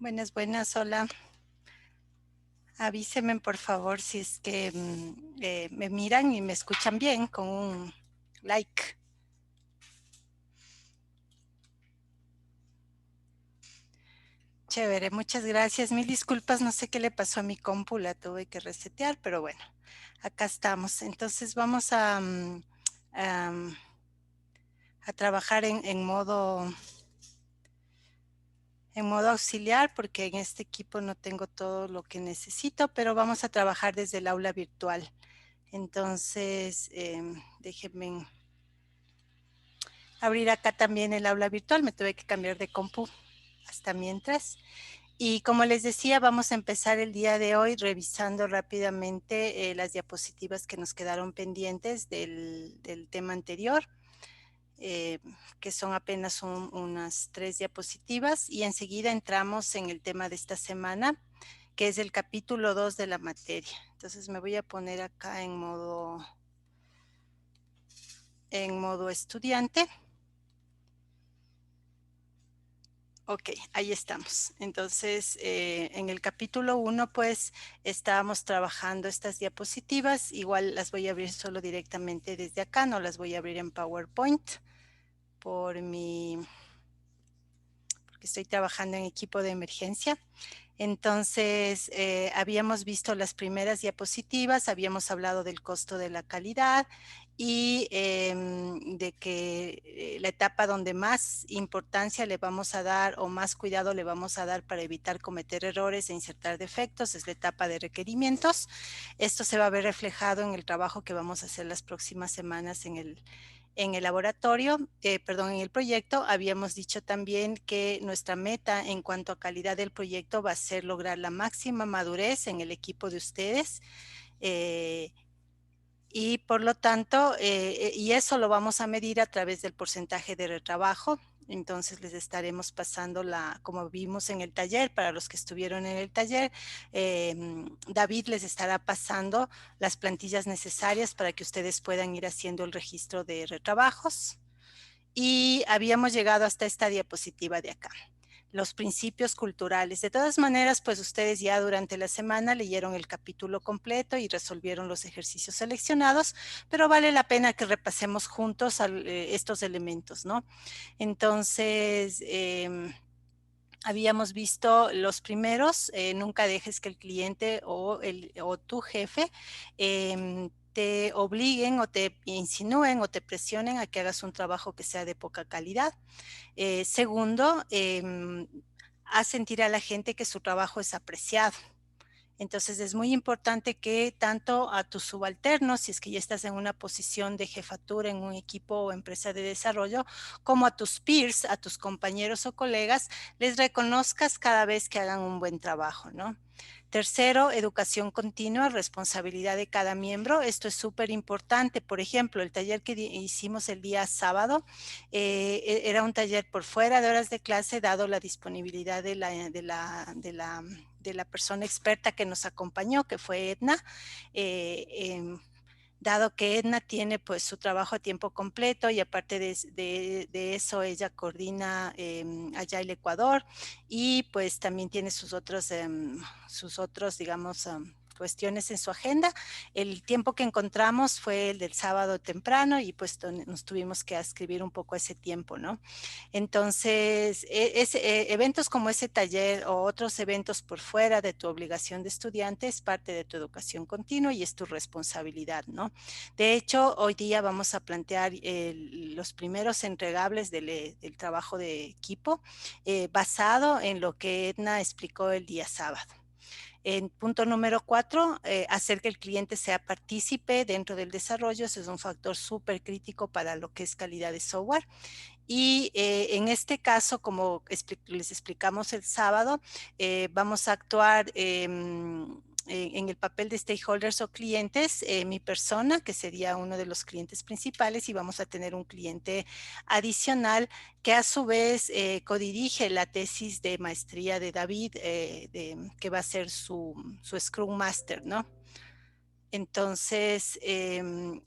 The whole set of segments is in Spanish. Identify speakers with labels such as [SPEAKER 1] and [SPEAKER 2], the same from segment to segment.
[SPEAKER 1] Buenas, buenas, hola. Avísenme por favor si es que me miran y me escuchan bien con un like. Chévere, muchas gracias. Mil disculpas, no sé qué le pasó a mi compu, la tuve que resetear, pero bueno, acá estamos. Entonces vamos a, a trabajar en modo auxiliar porque en este equipo no tengo todo lo que necesito, pero vamos a trabajar desde el aula virtual. Entonces, déjenme abrir acá también el aula virtual. Me tuve que cambiar de compu hasta mientras. Y como les decía, vamos a empezar el día de hoy revisando rápidamente las diapositivas que nos quedaron pendientes del tema anterior, eh, que son apenas unas 3 diapositivas, y enseguida entramos en el tema de esta semana, que es el capítulo 2 de la materia. Entonces me voy a poner acá en modo estudiante. Ok, ahí estamos. Entonces, en el capítulo 1, pues, estábamos trabajando estas diapositivas. Igual las voy a abrir solo directamente desde acá, no las voy a abrir en PowerPoint porque estoy trabajando en equipo de emergencia. Entonces, habíamos visto las primeras diapositivas, habíamos hablado del costo de la calidad y de que la etapa donde más importancia le vamos a dar o más cuidado le vamos a dar para evitar cometer errores e insertar defectos es la etapa de requerimientos. Esto se va a ver reflejado en el trabajo que vamos a hacer las próximas semanas en el laboratorio, perdón, en el proyecto. Habíamos dicho también que nuestra meta en cuanto a calidad del proyecto va a ser lograr la máxima madurez en el equipo de ustedes. eh, y por lo tanto, y eso lo vamos a medir a través del porcentaje de retrabajo. Entonces les estaremos pasando como vimos en el taller, para los que estuvieron en el taller, David les estará pasando las plantillas necesarias para que ustedes puedan ir haciendo el registro de retrabajos. Y habíamos llegado hasta esta diapositiva de acá, los principios culturales. De todas maneras, pues ustedes ya durante la semana leyeron el capítulo completo y resolvieron los ejercicios seleccionados, pero vale la pena que repasemos juntos estos elementos, ¿no? Entonces, habíamos visto los primeros. Nunca dejes que el cliente o tu jefe te obliguen o te insinúen o te presionen a que hagas un trabajo que sea de poca calidad. Segundo, haz sentir a la gente que su trabajo es apreciado. Entonces es muy importante que tanto a tus subalternos, si es que ya estás en una posición de jefatura en un equipo o empresa de desarrollo, como a tus peers, a tus compañeros o colegas, les reconozcas cada vez que hagan un buen trabajo, ¿no? Tercero, educación continua, responsabilidad de cada miembro. Esto es súper importante. Por ejemplo, el taller que hicimos el día sábado era un taller por fuera de horas de clase, dado la disponibilidad de la persona experta que nos acompañó, que fue Edna. Eh, eh, Dado que Edna tiene pues su trabajo a tiempo completo y aparte de eso ella coordina allá el Ecuador, y pues también tiene sus otros digamos, cuestiones en su agenda. El tiempo que encontramos fue el del sábado temprano y pues nos tuvimos que ascribir un poco a ese tiempo, ¿no? Entonces, eventos como ese taller o otros eventos por fuera de tu obligación de estudiante es parte de tu educación continua y es tu responsabilidad, ¿no? De hecho, hoy día vamos a plantear los primeros entregables del trabajo de equipo, basado en lo que Edna explicó el día sábado. En punto número 4, hacer que el cliente sea partícipe dentro del desarrollo. Ese es un factor súper crítico para lo que es calidad de software. Y en este caso, como les explicamos el sábado, vamos a actuar en el papel de stakeholders o clientes, mi persona, que sería uno de los clientes principales, y vamos a tener un cliente adicional que a su vez codirige la tesis de maestría de David, que va a ser su Scrum Master, ¿no? Entonces, de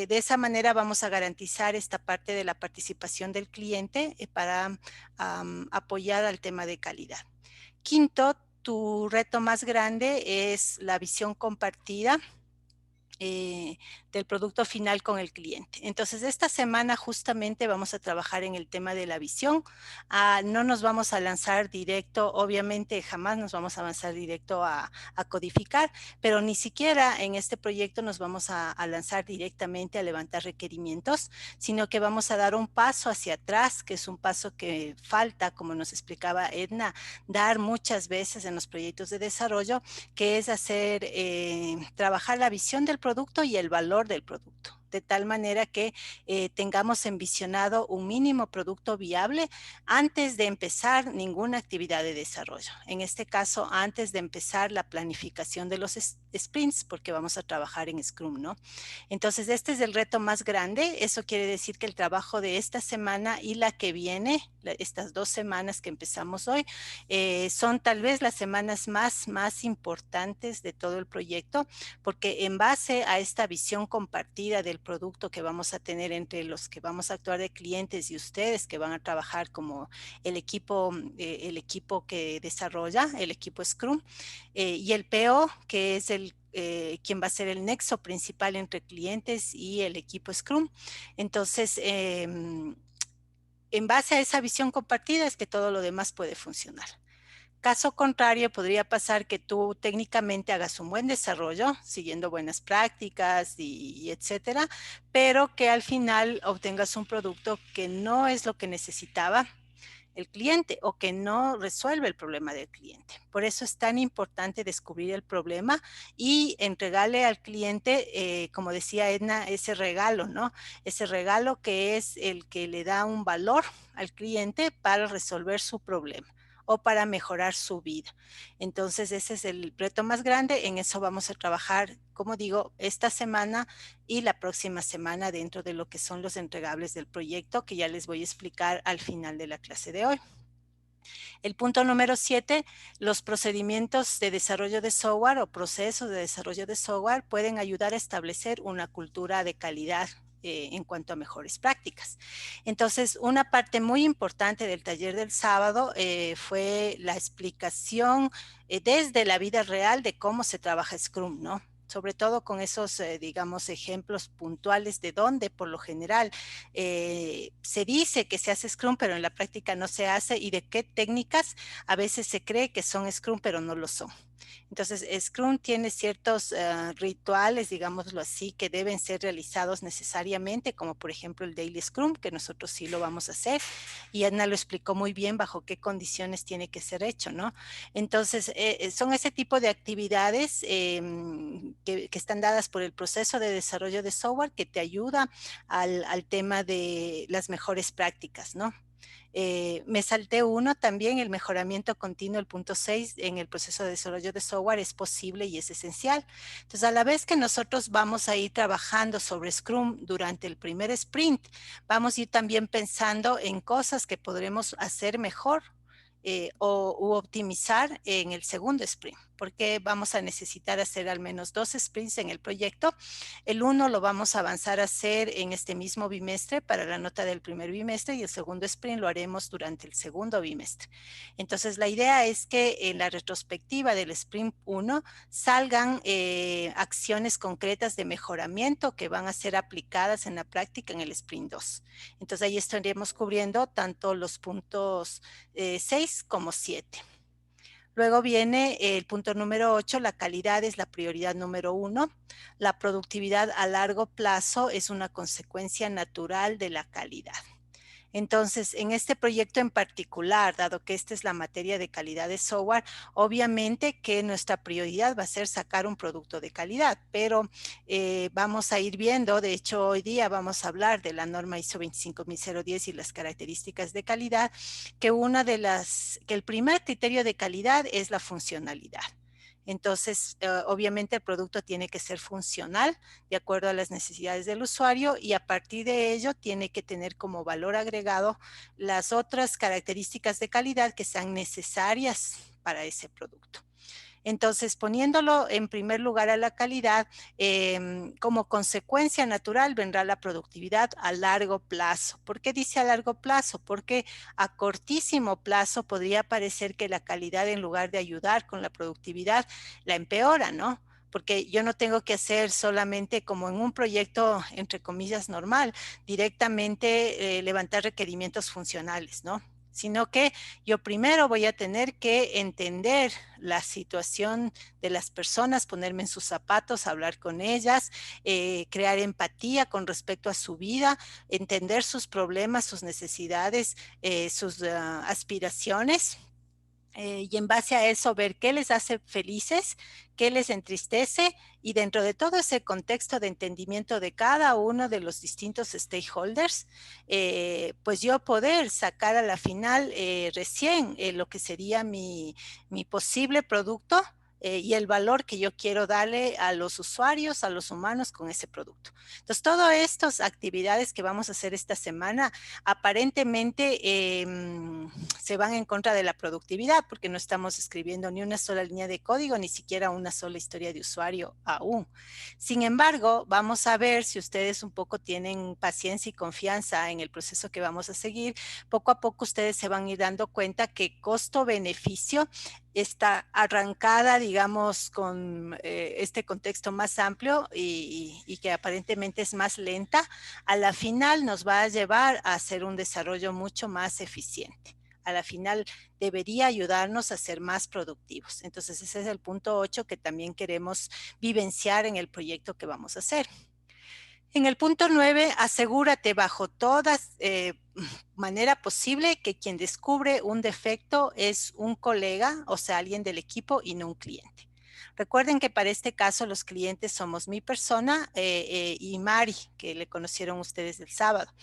[SPEAKER 1] esa manera vamos a garantizar esta parte de la participación del cliente para apoyar al tema de calidad. Quinto, tu reto más grande es la visión compartida eh, del producto final con el cliente. Entonces, esta semana justamente vamos a trabajar en el tema de la visión. No nos vamos a lanzar directo, obviamente jamás nos vamos a avanzar directo a codificar, pero ni siquiera en este proyecto nos vamos a lanzar directamente a levantar requerimientos, sino que vamos a dar un paso hacia atrás, que es un paso que falta, como nos explicaba Edna, dar muchas veces en los proyectos de desarrollo, que es hacer, trabajar la visión del producto y el valor del producto, de tal manera que tengamos envisionado un mínimo producto viable antes de empezar ninguna actividad de desarrollo. En este caso, antes de empezar la planificación de los sprints, porque vamos a trabajar en Scrum, ¿no? Entonces, este es el reto más grande. Eso quiere decir que el trabajo de esta semana y la que viene, estas 2 semanas que empezamos hoy, son tal vez las semanas más importantes de todo el proyecto, porque en base a esta visión compartida del producto que vamos a tener entre los que vamos a actuar de clientes y ustedes que van a trabajar como el equipo que desarrolla, el equipo Scrum, y el PO, que es quien va a ser el nexo principal entre clientes y el equipo Scrum. Entonces, en base a esa visión compartida es que todo lo demás puede funcionar. Caso contrario, podría pasar que tú técnicamente hagas un buen desarrollo, siguiendo buenas prácticas y etcétera, pero que al final obtengas un producto que no es lo que necesitaba el cliente o que no resuelve el problema del cliente. Por eso es tan importante descubrir el problema y entregarle al cliente, como decía Edna, ese regalo, ¿no? Ese regalo que es el que le da un valor al cliente para resolver su problema o para mejorar su vida. Entonces, ese es el reto más grande. En eso vamos a trabajar, como digo, esta semana y la próxima semana dentro de lo que son los entregables del proyecto, que ya les voy a explicar al final de la clase de hoy. El punto número 7, los procedimientos de desarrollo de software o procesos de desarrollo de software pueden ayudar a establecer una cultura de calidad en cuanto a mejores prácticas. Entonces, una parte muy importante del taller del sábado fue la explicación desde la vida real de cómo se trabaja Scrum, ¿no? Sobre todo con esos, digamos, ejemplos puntuales de donde por lo general se dice que se hace Scrum, pero en la práctica no se hace, y de qué técnicas a veces se cree que son Scrum, pero no lo son. Entonces, Scrum tiene ciertos rituales, digámoslo así, que deben ser realizados necesariamente, como por ejemplo el Daily Scrum, que nosotros sí lo vamos a hacer, y Ana lo explicó muy bien bajo qué condiciones tiene que ser hecho, ¿no? Entonces, son ese tipo de actividades que están dadas por el proceso de desarrollo de software que te ayuda al tema de las mejores prácticas, ¿no? Me salté uno también, el mejoramiento continuo, el punto 6 en el proceso de desarrollo de software es posible y es esencial. Entonces, a la vez que nosotros vamos a ir trabajando sobre Scrum durante el primer sprint, vamos a ir también pensando en cosas que podremos hacer mejor u optimizar en el segundo sprint, porque vamos a necesitar hacer al menos 2 sprints en el proyecto. El uno lo vamos a avanzar a hacer en este mismo bimestre para la nota del primer bimestre y el segundo sprint lo haremos durante el segundo bimestre. Entonces, la idea es que en la retrospectiva del sprint 1 salgan acciones concretas de mejoramiento que van a ser aplicadas en la práctica en el sprint 2. Entonces, ahí estaríamos cubriendo tanto los puntos 6 como 7. Luego viene el punto número 8, la calidad es la prioridad número 1. La productividad a largo plazo es una consecuencia natural de la calidad. Entonces, en este proyecto en particular, dado que esta es la materia de calidad de software, obviamente que nuestra prioridad va a ser sacar un producto de calidad, pero vamos a ir viendo, de hecho hoy día vamos a hablar de la norma ISO 25010 y las características de calidad, que el primer criterio de calidad es la funcionalidad. Entonces, obviamente el producto tiene que ser funcional de acuerdo a las necesidades del usuario y a partir de ello tiene que tener como valor agregado las otras características de calidad que sean necesarias para ese producto. Entonces, poniéndolo en primer lugar a la calidad, como consecuencia natural vendrá la productividad a largo plazo. ¿Por qué dice a largo plazo? Porque a cortísimo plazo podría parecer que la calidad, en lugar de ayudar con la productividad, la empeora, ¿no? Porque yo no tengo que hacer solamente como en un proyecto, entre comillas, normal, directamente levantar requerimientos funcionales, ¿no? Sino que yo primero voy a tener que entender la situación de las personas, ponerme en sus zapatos, hablar con ellas, crear empatía con respecto a su vida, entender sus problemas, sus necesidades, sus aspiraciones, y en base a eso ver qué les hace felices, qué les entristece, y dentro de todo ese contexto de entendimiento de cada uno de los distintos stakeholders, pues yo poder sacar a la final recién lo que sería mi posible producto, y el valor que yo quiero darle a los usuarios, a los humanos con ese producto. Entonces, todas estas actividades que vamos a hacer esta semana aparentemente se van en contra de la productividad, porque no estamos escribiendo ni una sola línea de código, ni siquiera una sola historia de usuario aún. Sin embargo, vamos a ver si ustedes un poco tienen paciencia y confianza en el proceso que vamos a seguir. Poco a poco ustedes se van a ir dando cuenta que costo-beneficio está arrancada, digamos, con este contexto más amplio y que aparentemente es más lenta, a la final nos va a llevar a hacer un desarrollo mucho más eficiente. A la final debería ayudarnos a ser más productivos. Entonces ese es el punto 8 que también queremos vivenciar en el proyecto que vamos a hacer. En el punto 9, asegúrate bajo toda manera posible que quien descubre un defecto es un colega, o sea, alguien del equipo y no un cliente. Recuerden que para este caso los clientes somos mi persona y Mari, que le conocieron ustedes el sábado.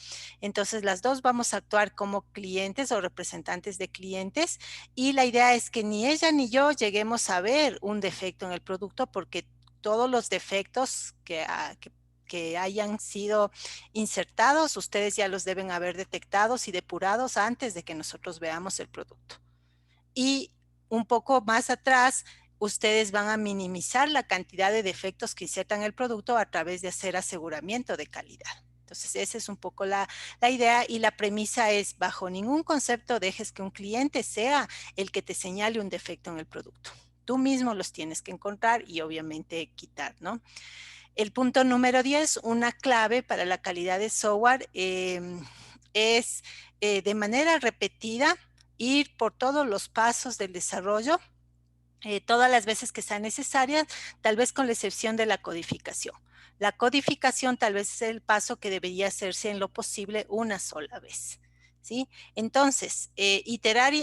[SPEAKER 1] Entonces las dos vamos a actuar como clientes o representantes de clientes, y la idea es que ni ella ni yo lleguemos a ver un defecto en el producto, porque todos los defectos que hayan sido insertados, ustedes ya los deben haber detectados y depurados antes de que nosotros veamos el producto. Y un poco más atrás, ustedes van a minimizar la cantidad de defectos que insertan el producto a través de hacer aseguramiento de calidad. Entonces, esa es un poco la idea, y la premisa es, bajo ningún concepto dejes que un cliente sea el que te señale un defecto en el producto. Tú mismo los tienes que encontrar y obviamente quitar, ¿no? El punto número 10, una clave para la calidad de software, es de manera repetida ir por todos los pasos del desarrollo, todas las veces que sean necesarias, tal vez con la excepción de la codificación. La codificación tal vez es el paso que debería hacerse en lo posible una sola vez. ¿Sí? Entonces, iterar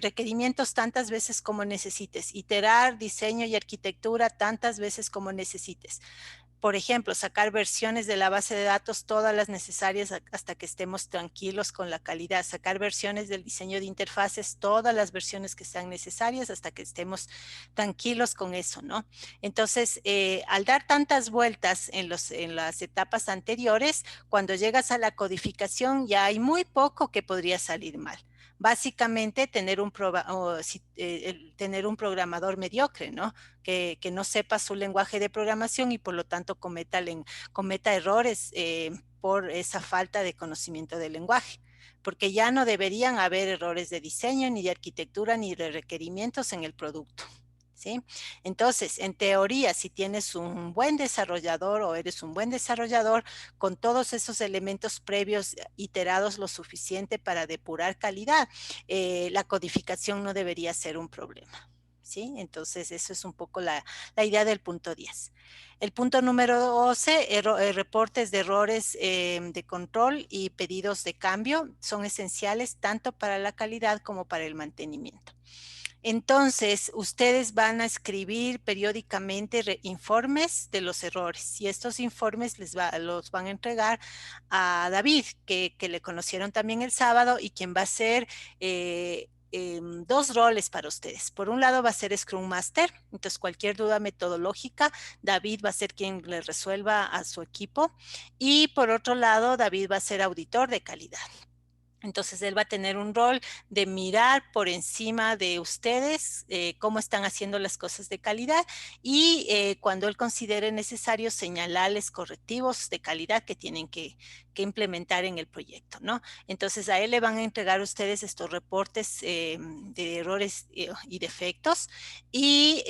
[SPEAKER 1] requerimientos tantas veces como necesites, iterar diseño y arquitectura tantas veces como necesites. Por ejemplo, sacar versiones de la base de datos, todas las necesarias hasta que estemos tranquilos con la calidad, sacar versiones del diseño de interfaces, todas las versiones que sean necesarias hasta que estemos tranquilos con eso, ¿no? Entonces, al dar tantas vueltas en las etapas anteriores, cuando llegas a la codificación ya hay muy poco que podría salir mal. Básicamente tener un programador mediocre, ¿no? Que no sepa su lenguaje de programación y por lo tanto cometa errores por esa falta de conocimiento del lenguaje, porque ya no deberían haber errores de diseño, ni de arquitectura, ni de requerimientos en el producto. ¿Sí? Entonces, en teoría, si tienes un buen desarrollador o eres un buen desarrollador, con todos esos elementos previos iterados lo suficiente para depurar calidad, la codificación no debería ser un problema. ¿Sí? Entonces, eso es un poco la idea del punto 10. El punto número 12, reportes de errores de control y pedidos de cambio son esenciales tanto para la calidad como para el mantenimiento. Entonces, ustedes van a escribir periódicamente informes de los errores, y estos informes los van a entregar a David, que le conocieron también el sábado y quien va a ser dos roles para ustedes. Por un lado va a ser Scrum Master, entonces cualquier duda metodológica, David va a ser quien le resuelva a su equipo, y por otro lado, David va a ser auditor de calidad. Entonces, él va a tener un rol de mirar por encima de ustedes cómo están haciendo las cosas de calidad y cuando él considere necesario señalarles correctivos de calidad que tienen que implementar en el proyecto, ¿no? Entonces, a él le van a entregar ustedes estos reportes de errores y defectos y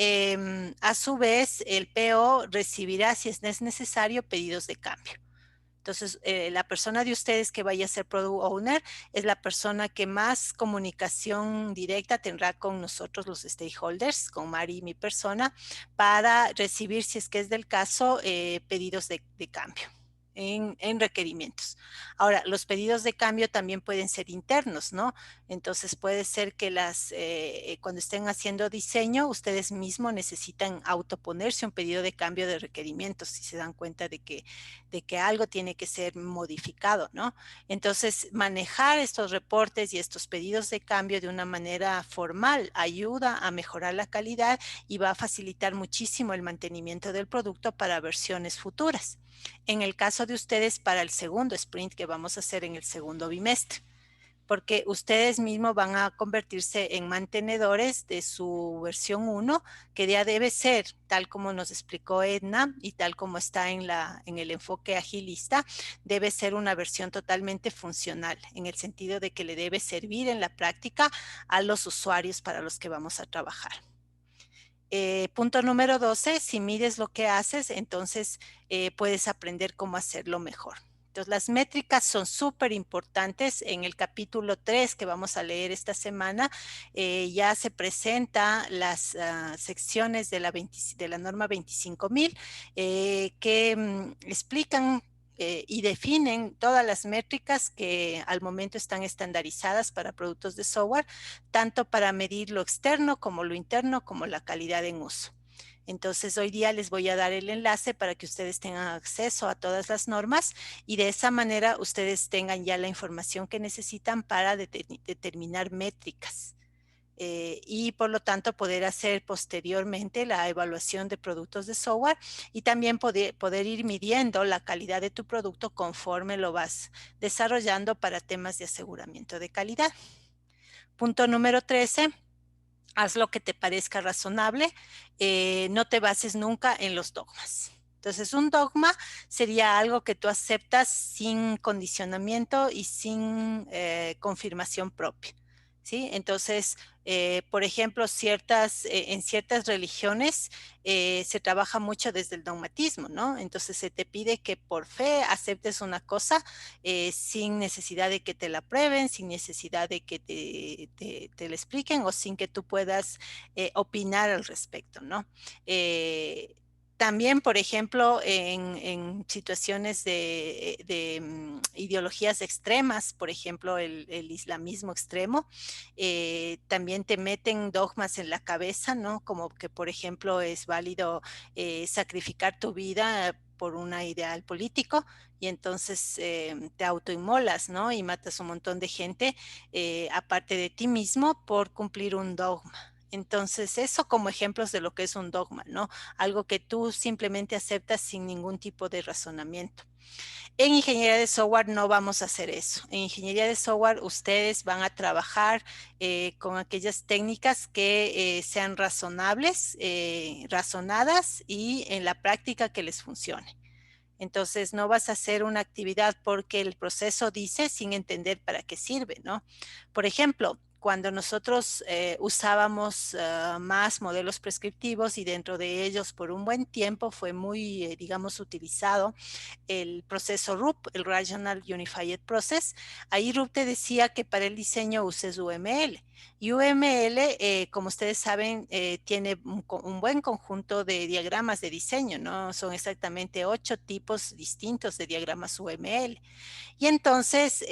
[SPEAKER 1] a su vez el PO recibirá, si es necesario, pedidos de cambio. Entonces, la persona de ustedes que vaya a ser Product Owner es la persona que más comunicación directa tendrá con nosotros los stakeholders, con Mari y mi persona, para recibir, si es que es del caso, pedidos de cambio. En requerimientos. Ahora, los pedidos de cambio también pueden ser internos, ¿no? Entonces puede ser que cuando estén haciendo diseño, ustedes mismos necesitan autoponerse un pedido de cambio de requerimientos si se dan cuenta de que algo tiene que ser modificado, ¿no? Entonces, manejar estos reportes y estos pedidos de cambio de una manera formal ayuda a mejorar la calidad y va a facilitar muchísimo el mantenimiento del producto para versiones futuras. En el caso de ustedes, para el segundo sprint que vamos a hacer en el segundo bimestre, porque ustedes mismos van a convertirse en mantenedores de su versión 1, que ya debe ser, tal como nos explicó Edna y tal como está en el enfoque agilista, debe ser una versión totalmente funcional, en el sentido de que le debe servir en la práctica a los usuarios para los que vamos a trabajar. Punto número 12, si mides lo que haces, entonces puedes aprender cómo hacerlo mejor. Entonces, las métricas son súper importantes. En el capítulo 3 que vamos a leer esta semana, ya se presenta las secciones de la norma 25.000 que explican y definen todas las métricas que al momento están estandarizadas para productos de software, tanto para medir lo externo como lo interno, como la calidad en uso. Entonces, hoy día les voy a dar el enlace para que ustedes tengan acceso a todas las normas y de esa manera ustedes tengan ya la información que necesitan para determinar métricas. Y por lo tanto poder hacer posteriormente la evaluación de productos de software y también poder ir midiendo la calidad de tu producto conforme lo vas desarrollando para temas de aseguramiento de calidad. Punto número 13. Haz lo que te parezca razonable, no te bases nunca en los dogmas. Entonces, un dogma sería algo que tú aceptas sin condicionamiento y sin confirmación propia. ¿Sí? Entonces, por ejemplo, en ciertas religiones se trabaja mucho desde el dogmatismo, ¿no? Entonces se te pide que por fe aceptes una cosa sin necesidad de que te la prueben, sin necesidad de que te la expliquen o sin que tú puedas opinar al respecto, ¿no? También, por ejemplo, en situaciones de ideologías extremas, por ejemplo, el islamismo extremo, también te meten dogmas en la cabeza, ¿no? Como que, por ejemplo, es válido sacrificar tu vida por un ideal político y entonces te autoinmolas, ¿no? Y matas un montón de gente, aparte de ti mismo, por cumplir un dogma. Entonces, eso como ejemplos de lo que es un dogma, ¿no? Algo que tú simplemente aceptas sin ningún tipo de razonamiento. En ingeniería de software no vamos a hacer eso. En ingeniería de software ustedes van a trabajar con aquellas técnicas que sean razonables, razonadas y en la práctica que les funcione. Entonces, no vas a hacer una actividad porque el proceso dice sin entender para qué sirve, ¿no? Por ejemplo, cuando nosotros usábamos más modelos prescriptivos y dentro de ellos por un buen tiempo fue muy, digamos, utilizado el proceso RUP, el Regional Unified Process. Ahí RUP te decía que para el diseño uses UML. Y UML, como ustedes saben, tiene un buen conjunto de diagramas de diseño, ¿no? Son exactamente 8 tipos distintos de diagramas UML. Y entonces,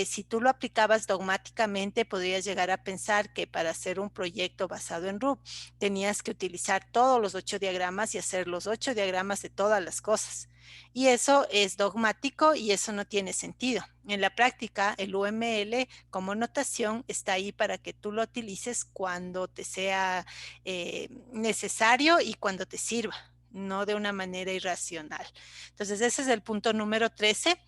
[SPEAKER 1] si tú lo aplicabas dogmáticamente, podrías llegar a pensar que para hacer un proyecto basado en RUP, tenías que utilizar todos los 8 diagramas y hacer los 8 diagramas de todas las cosas. Y eso es dogmático y eso no tiene sentido. En la práctica, el UML como notación está ahí para que tú lo utilices cuando te sea necesario y cuando te sirva, no de una manera irracional. Entonces, ese es el punto número 13.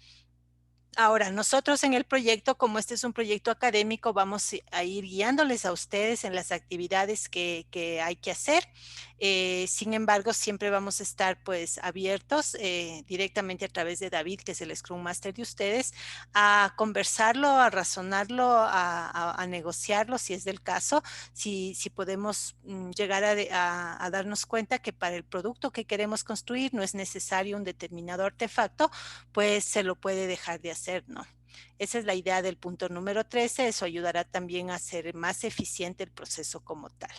[SPEAKER 1] Ahora, nosotros en el proyecto, como este es un proyecto académico, vamos a ir guiándoles a ustedes en las actividades que hay que hacer. Sin embargo, siempre vamos a estar pues abiertos directamente a través de David, que es el Scrum Master de ustedes, a conversarlo, a razonarlo, a negociarlo si es del caso, si podemos llegar a darnos cuenta que para el producto que queremos construir no es necesario un determinado artefacto, pues se lo puede dejar de hacer, ¿no? Esa es la idea del punto número 13, eso ayudará también a hacer más eficiente el proceso como tal.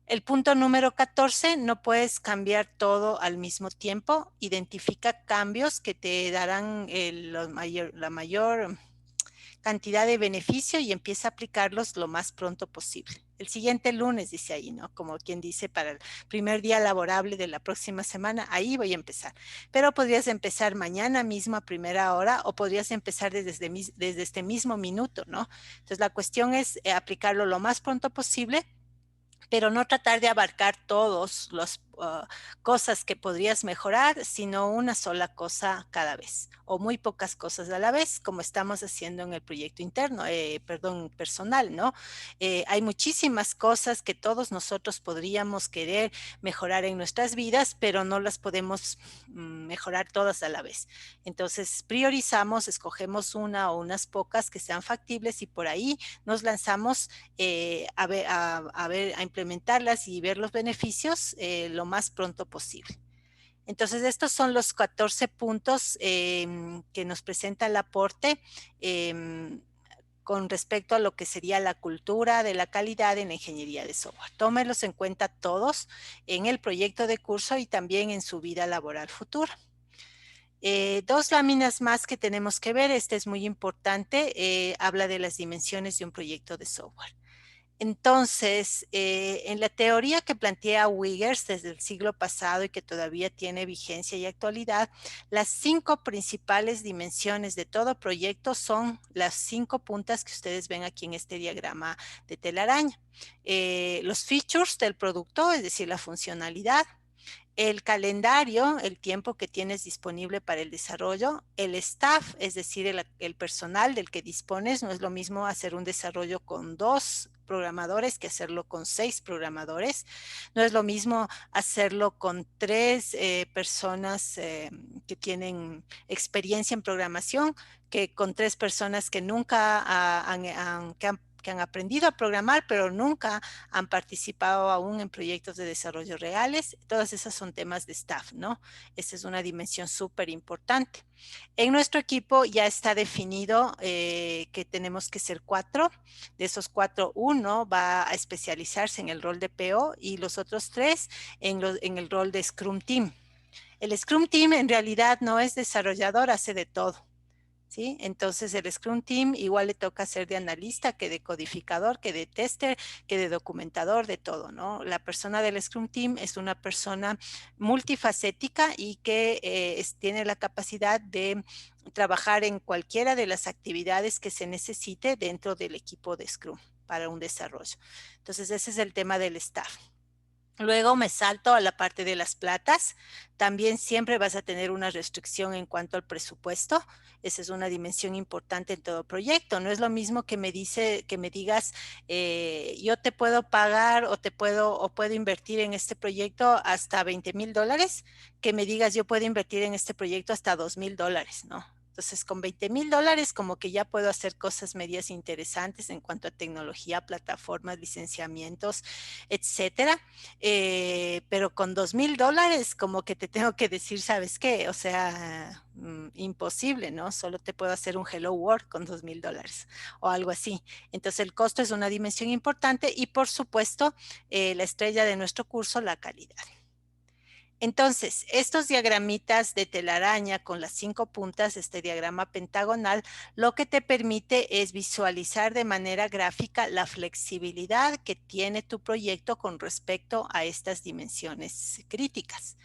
[SPEAKER 1] El punto número 14, no puedes cambiar todo al mismo tiempo, identifica cambios que te darán la mayor cantidad de beneficio y empieza a aplicarlos lo más pronto posible. El siguiente lunes, dice ahí, ¿no? Como quien dice, para el primer día laborable de la próxima semana, ahí voy a empezar. Pero podrías empezar mañana mismo a primera hora o podrías empezar desde este mismo minuto, ¿no? Entonces la cuestión es aplicarlo lo más pronto posible, pero no tratar de abarcar todos los cosas que podrías mejorar, sino una sola cosa cada vez o muy pocas cosas a la vez, como estamos haciendo en el proyecto interno, perdón, personal, ¿no? Hay muchísimas cosas que todos nosotros podríamos querer mejorar en nuestras vidas, pero no las podemos mejorar todas a la vez. Entonces, priorizamos, escogemos una o unas pocas que sean factibles y por ahí nos lanzamos a implementarlas y ver los beneficios lo más pronto posible. Entonces, estos son los 14 puntos que nos presenta el aporte con respecto a lo que sería la cultura de la calidad en la ingeniería de software. Tómenlos en cuenta todos en el proyecto de curso y también en su vida laboral futura. Dos láminas más que tenemos que ver, este es muy importante, habla de las dimensiones de un proyecto de software. Entonces, en la teoría que plantea Wiggers desde el siglo pasado y que todavía tiene vigencia y actualidad, las 5 principales dimensiones de todo proyecto son las 5 puntas que ustedes ven aquí en este diagrama de telaraña. Los features del producto, es decir, la funcionalidad, el calendario, el tiempo que tienes disponible para el desarrollo, el staff, es decir, el personal del que dispones, no es lo mismo hacer un desarrollo con 2 programadores que hacerlo con 6 programadores, no es lo mismo hacerlo con 3 personas que tienen experiencia en programación que con 3 personas que nunca que han aprendido a programar, pero nunca han participado aún en proyectos de desarrollo reales. Todas esas son temas de staff, ¿no? Esa es una dimensión súper importante. En nuestro equipo ya está definido que tenemos que ser 4. De esos 4, uno va a especializarse en el rol de PO y los otros 3 en el rol de Scrum Team. El Scrum Team en realidad no es desarrollador, hace de todo. ¿Sí? Entonces el Scrum Team igual le toca ser de analista, que de codificador, que de tester, que de documentador, de todo, ¿no? La persona del Scrum Team es una persona multifacética y que tiene la capacidad de trabajar en cualquiera de las actividades que se necesite dentro del equipo de Scrum para un desarrollo. Entonces ese es el tema del staff. Luego me salto a la parte de las platas. También siempre vas a tener una restricción en cuanto al presupuesto. Esa es una dimensión importante en todo proyecto. No es lo mismo que me digas, yo te puedo pagar o puedo invertir en este proyecto hasta $20,000, que me digas yo puedo invertir en este proyecto hasta $2,000, ¿no? Entonces, con $20,000 como que ya puedo hacer cosas medias interesantes en cuanto a tecnología, plataformas, licenciamientos, etcétera. Pero con $2,000 como que te tengo que decir, ¿sabes qué? O sea, imposible, ¿no? Solo te puedo hacer un Hello World con $2,000 o algo así. Entonces, el costo es una dimensión importante y, por supuesto, la estrella de nuestro curso, la calidad. Entonces, estos diagramitas de telaraña con las 5 puntas, este diagrama pentagonal, lo que te permite es visualizar de manera gráfica la flexibilidad que tiene tu proyecto con respecto a estas dimensiones críticas.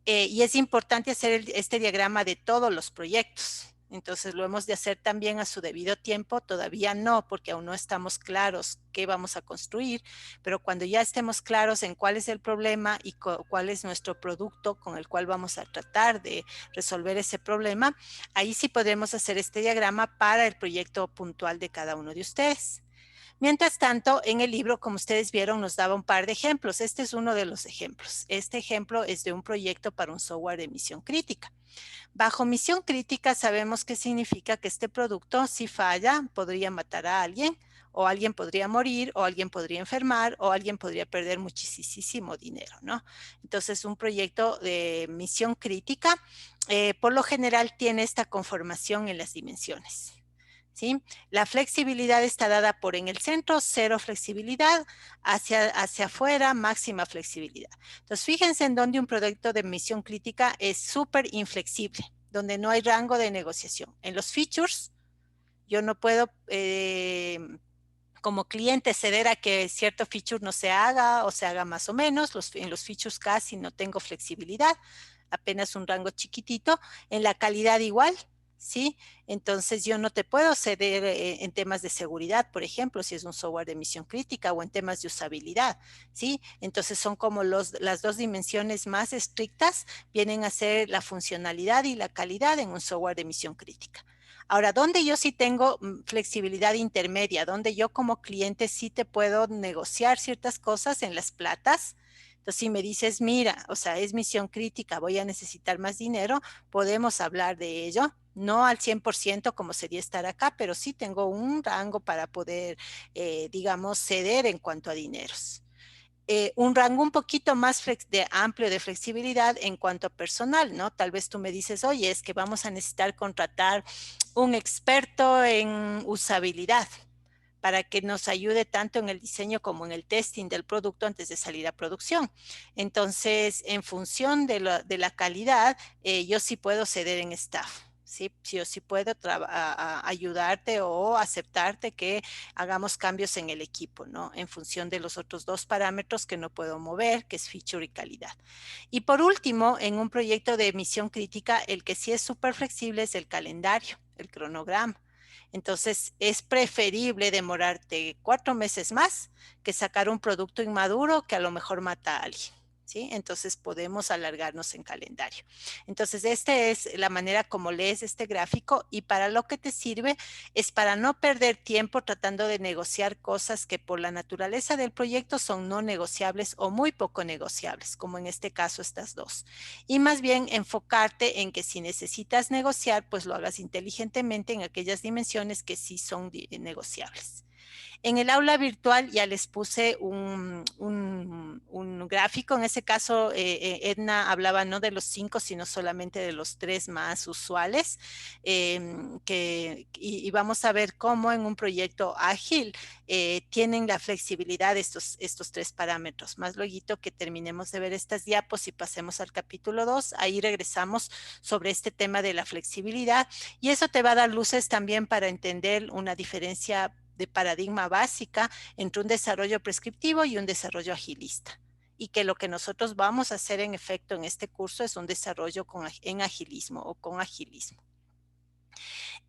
[SPEAKER 1] Y es importante hacer este diagrama de todos los proyectos. Entonces lo hemos de hacer también a su debido tiempo, todavía no, porque aún no estamos claros qué vamos a construir, pero cuando ya estemos claros en cuál es el problema y cuál es nuestro producto con el cual vamos a tratar de resolver ese problema, ahí sí podremos hacer este diagrama para el proyecto puntual de cada uno de ustedes. Mientras tanto, en el libro, como ustedes vieron, nos daba un par de ejemplos. Este es uno de los ejemplos. Este ejemplo es de un proyecto para un software de misión crítica. Bajo misión crítica sabemos que significa que este producto, si falla, podría matar a alguien, o alguien podría morir, o alguien podría enfermar, o alguien podría perder muchísimo dinero, ¿no? Entonces, un proyecto de misión crítica, por lo general, tiene esta conformación en las dimensiones. ¿Sí? La flexibilidad está dada por en el centro, cero flexibilidad, hacia afuera, máxima flexibilidad. Entonces, fíjense en donde un proyecto de misión crítica es súper inflexible, donde no hay rango de negociación. En los features, yo no puedo, como cliente, ceder a que cierto feature no se haga o se haga más o menos. En los features casi no tengo flexibilidad, apenas un rango chiquitito. En la calidad igual, ¿sí? Entonces yo no te puedo ceder en temas de seguridad, por ejemplo, si es un software de misión crítica, o en temas de usabilidad, ¿sí? Entonces son como las dos dimensiones más estrictas, vienen a ser la funcionalidad y la calidad en un software de misión crítica. Ahora, donde yo sí tengo flexibilidad intermedia, donde yo como cliente sí te puedo negociar ciertas cosas en las platas. Entonces, si me dices, mira, o sea, es misión crítica, voy a necesitar más dinero, podemos hablar de ello. No al 100% como sería estar acá, pero sí tengo un rango para poder, digamos, ceder en cuanto a dineros. Un rango un poquito más amplio de flexibilidad en cuanto a personal, ¿no? Tal vez tú me dices, oye, es que vamos a necesitar contratar un experto en usabilidad para que nos ayude tanto en el diseño como en el testing del producto antes de salir a producción. Entonces, en función de la calidad, yo sí puedo ceder en staff. ¿Sí? Yo sí puedo ayudarte o aceptarte que hagamos cambios en el equipo, ¿no? En función de los otros dos parámetros que no puedo mover, que es feature y calidad. Y por último, en un proyecto de misión crítica, el que sí es súper flexible es el calendario, el cronograma. Entonces, es preferible demorarte 4 meses más que sacar un producto inmaduro que a lo mejor mata a alguien. ¿Sí? Entonces podemos alargarnos en calendario. Entonces, esta es la manera como lees este gráfico, y para lo que te sirve es para no perder tiempo tratando de negociar cosas que por la naturaleza del proyecto son no negociables o muy poco negociables, como en este caso estas dos. Y más bien enfocarte en que si necesitas negociar, pues lo hagas inteligentemente en aquellas dimensiones que sí son negociables. En el aula virtual ya les puse un gráfico. En ese caso, Edna hablaba no de los 5, sino solamente de los 3 más usuales. Y vamos a ver cómo en un proyecto ágil tienen la flexibilidad de estos 3 parámetros. Más luego que terminemos de ver estas diapos y pasemos al capítulo 2, ahí regresamos sobre este tema de la flexibilidad, y eso te va a dar luces también para entender una diferencia de paradigma básica entre un desarrollo prescriptivo y un desarrollo agilista. Y que lo que nosotros vamos a hacer en efecto en este curso es un desarrollo en agilismo o con agilismo.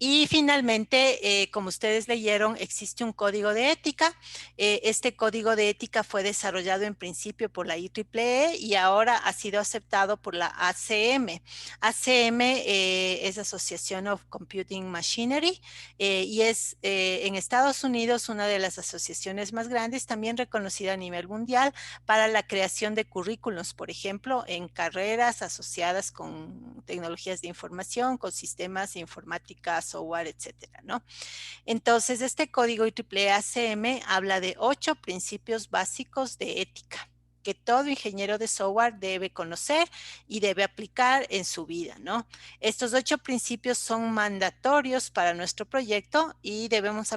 [SPEAKER 1] Y finalmente, como ustedes leyeron, existe un código de ética. Este código de ética fue desarrollado en principio por la IEEE y ahora ha sido aceptado por la ACM. ACM es Association of Computing Machinery, y es en Estados Unidos una de las asociaciones más grandes, también reconocida a nivel mundial para la creación de currículos, por ejemplo, en carreras asociadas con tecnologías de información, con sistemas de informática, software, etcétera, ¿no? Entonces, este código IEEE ACM habla de 8 principios básicos de ética que todo ingeniero de software debe conocer y debe aplicar en su vida, ¿no? Estos 8 principios son mandatorios para nuestro proyecto y debemos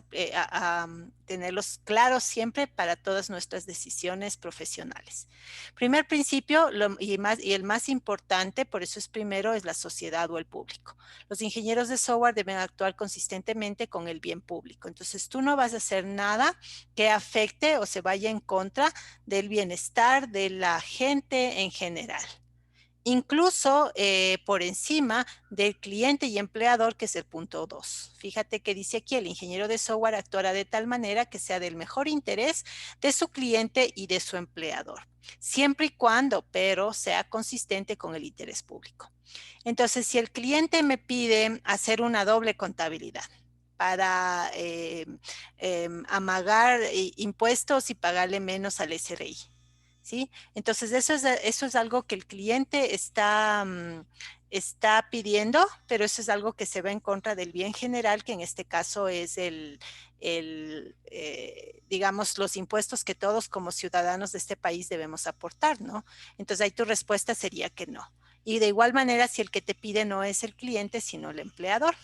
[SPEAKER 1] tenerlos claros siempre para todas nuestras decisiones profesionales. Primer principio, y el más importante, por eso es primero, es la sociedad o el público. Los ingenieros de software deben actuar consistentemente con el bien público. Entonces, tú no vas a hacer nada que afecte o se vaya en contra del bienestar de la gente en general. incluso por encima del cliente y empleador, que es el punto 2. Fíjate que dice aquí, el ingeniero de software actuará de tal manera que sea del mejor interés de su cliente y de su empleador, siempre y cuando, pero, sea consistente con el interés público. Entonces, si el cliente me pide hacer una doble contabilidad para amagar impuestos y pagarle menos al SRI, ¿sí? Entonces, eso es algo que el cliente está pidiendo, pero eso es algo que se va en contra del bien general, que en este caso es digamos, los impuestos que todos como ciudadanos de este país debemos aportar, ¿no? Entonces, ahí tu respuesta sería que no. Y de igual manera, si el que te pide no es el cliente, sino el empleador.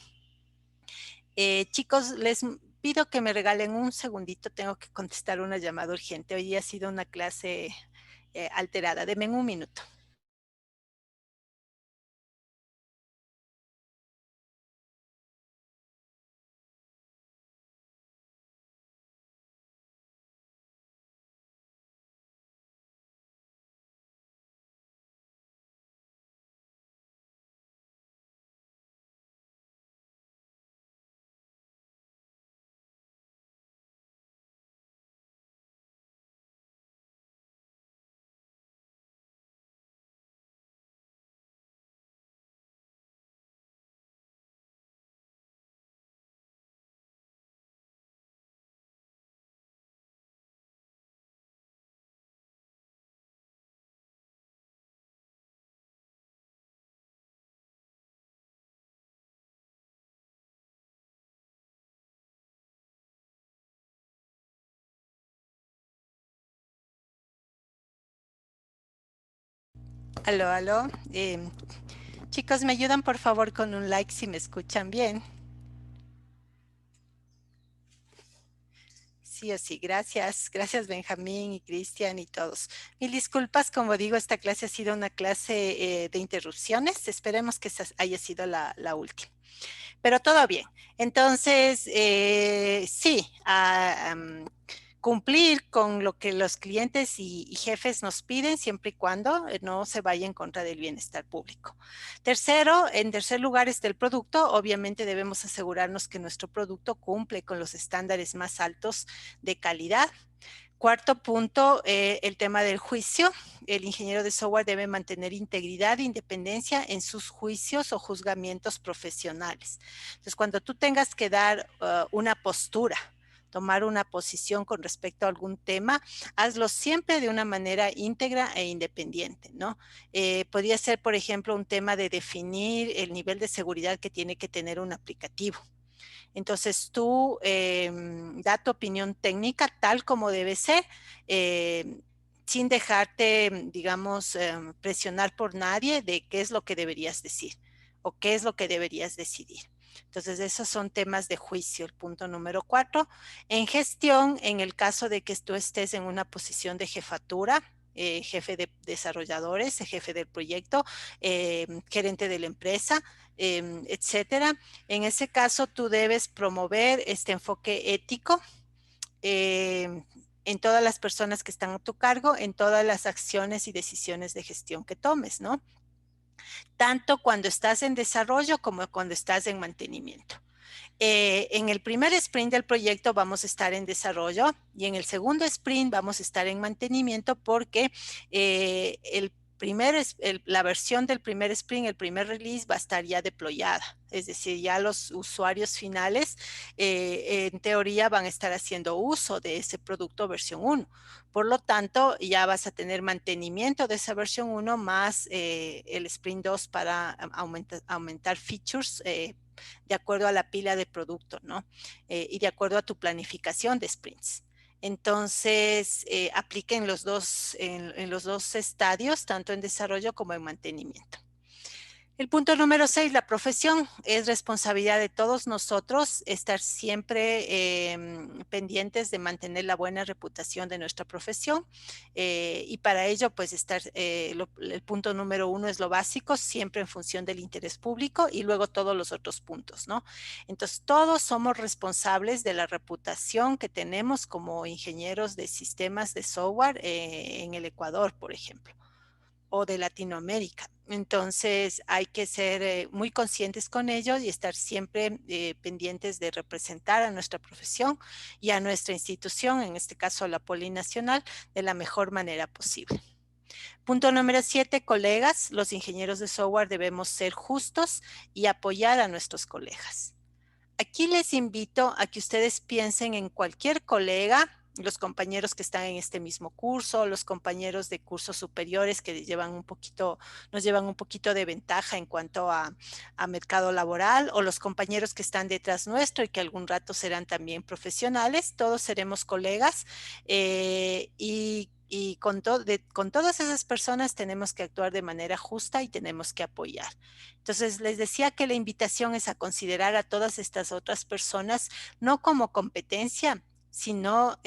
[SPEAKER 1] Chicos, les pido que me regalen un segundito, tengo que contestar una llamada urgente. Hoy día ha sido una clase alterada. Denme un minuto. Aló, aló. Chicos, ¿me ayudan por favor con un like si me escuchan bien? Sí o sí, gracias. Gracias Benjamín y Cristian y todos. Mil disculpas, como digo, esta clase ha sido una clase de interrupciones. Esperemos que esa haya sido la última. Pero todo bien. Entonces, sí, cumplir con lo que los clientes y jefes nos piden siempre y cuando no se vaya en contra del bienestar público. Tercero, en tercer lugar está el producto. Obviamente debemos asegurarnos que nuestro producto cumple con los estándares más altos de calidad. Cuarto punto, el tema del juicio. El ingeniero de software debe mantener integridad e independencia en sus juicios o juzgamientos profesionales. Entonces, cuando tú tengas que dar una postura, tomar una posición con respecto a algún tema, hazlo siempre de una manera íntegra e independiente, ¿no? Podría ser, por ejemplo, un tema de definir el nivel de seguridad que tiene que tener un aplicativo. Entonces tú da tu opinión técnica tal como debe ser, sin dejarte, digamos, presionar por nadie de qué es lo que deberías decir o qué es lo que deberías decidir. Entonces, esos son temas de juicio, el punto número 4. En gestión, en el caso de que tú estés en una posición de jefatura, jefe de desarrolladores, jefe del proyecto, gerente de la empresa, etcétera. En ese caso, tú debes promover este enfoque ético en todas las personas que están a tu cargo, en todas las acciones y decisiones de gestión que tomes, ¿no? Tanto cuando estás en desarrollo como cuando estás en mantenimiento. En el primer sprint del proyecto vamos a estar en desarrollo y en el segundo sprint vamos a estar en mantenimiento porque la versión del primer sprint, el primer release va a estar ya deployada. Es decir, ya los usuarios finales en teoría van a estar haciendo uso de ese producto versión 1. Por lo tanto, ya vas a tener mantenimiento de esa versión 1 más el sprint 2 para aumentar features de acuerdo a la pila de producto, ¿no? Y de acuerdo a tu planificación de sprints. Entonces, apliquen en los dos estadios, tanto en desarrollo como en mantenimiento. El punto número 6, la profesión. Es responsabilidad de todos nosotros estar siempre pendientes de mantener la buena reputación de nuestra profesión y para ello, pues el punto número 1 es lo básico, siempre en función del interés público y luego todos los otros puntos, ¿no? Entonces, todos somos responsables de la reputación que tenemos como ingenieros de sistemas de software en el Ecuador, por ejemplo. o de Latinoamérica. Entonces hay que ser muy conscientes con ello y estar siempre pendientes de representar a nuestra profesión y a nuestra institución, en este caso la Polinacional, de la mejor manera posible. Punto número 7, colegas. Los ingenieros de software debemos ser justos y apoyar a nuestros colegas. Aquí les invito a que ustedes piensen en cualquier colega, los compañeros que están en este mismo curso, los compañeros de cursos superiores que nos llevan un poquito de ventaja en cuanto a mercado laboral, o los compañeros que están detrás nuestro y que algún rato serán también profesionales. Todos seremos colegas y con todas esas personas tenemos que actuar de manera justa y tenemos que apoyar. Entonces, les decía que la invitación es a considerar a todas estas otras personas no como competencia, sino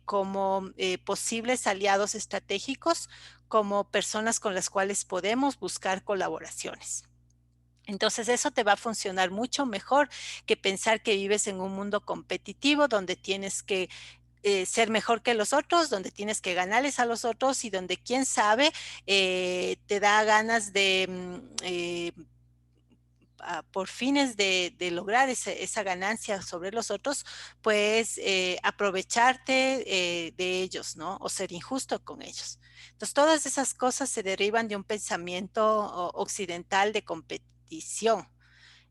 [SPEAKER 1] como posibles aliados estratégicos, como personas con las cuales podemos buscar colaboraciones. Entonces eso te va a funcionar mucho mejor que pensar que vives en un mundo competitivo donde tienes que ser mejor que los otros, donde tienes que ganarles a los otros y donde quién sabe te da ganas de por fines de lograr esa ganancia sobre los otros, pues aprovecharte de ellos, ¿no? O ser injusto con ellos. Entonces, todas esas cosas se derivan de un pensamiento occidental de competición.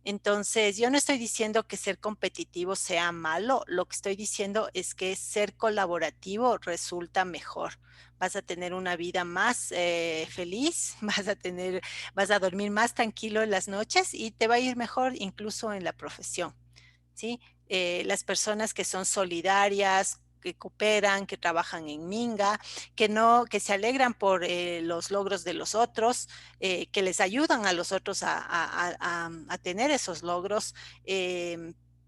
[SPEAKER 1] Entonces, yo no estoy diciendo que ser competitivo sea malo, lo que estoy diciendo es que ser colaborativo resulta mejor. Vas a tener una vida más feliz, vas a dormir más tranquilo en las noches y te va a ir mejor incluso en la profesión, ¿sí? Las personas que son solidarias, que cooperan, que trabajan en minga, que se alegran por los logros de los otros, que les ayudan a los otros a tener esos logros,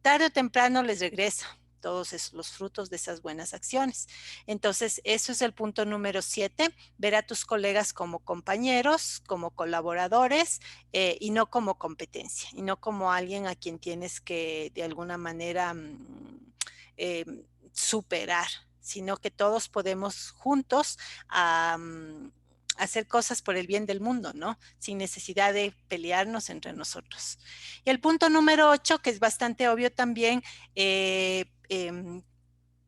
[SPEAKER 1] tarde o temprano les regresa todos los frutos de esas buenas acciones. Entonces, eso es el punto número 7, ver a tus colegas como compañeros, como colaboradores, y no como competencia, y no como alguien a quien tienes que de alguna manera eh, superar, sino que todos podemos juntos hacer cosas por el bien del mundo, ¿no? Sin necesidad de pelearnos entre nosotros. Y el punto número 8, que es bastante obvio también,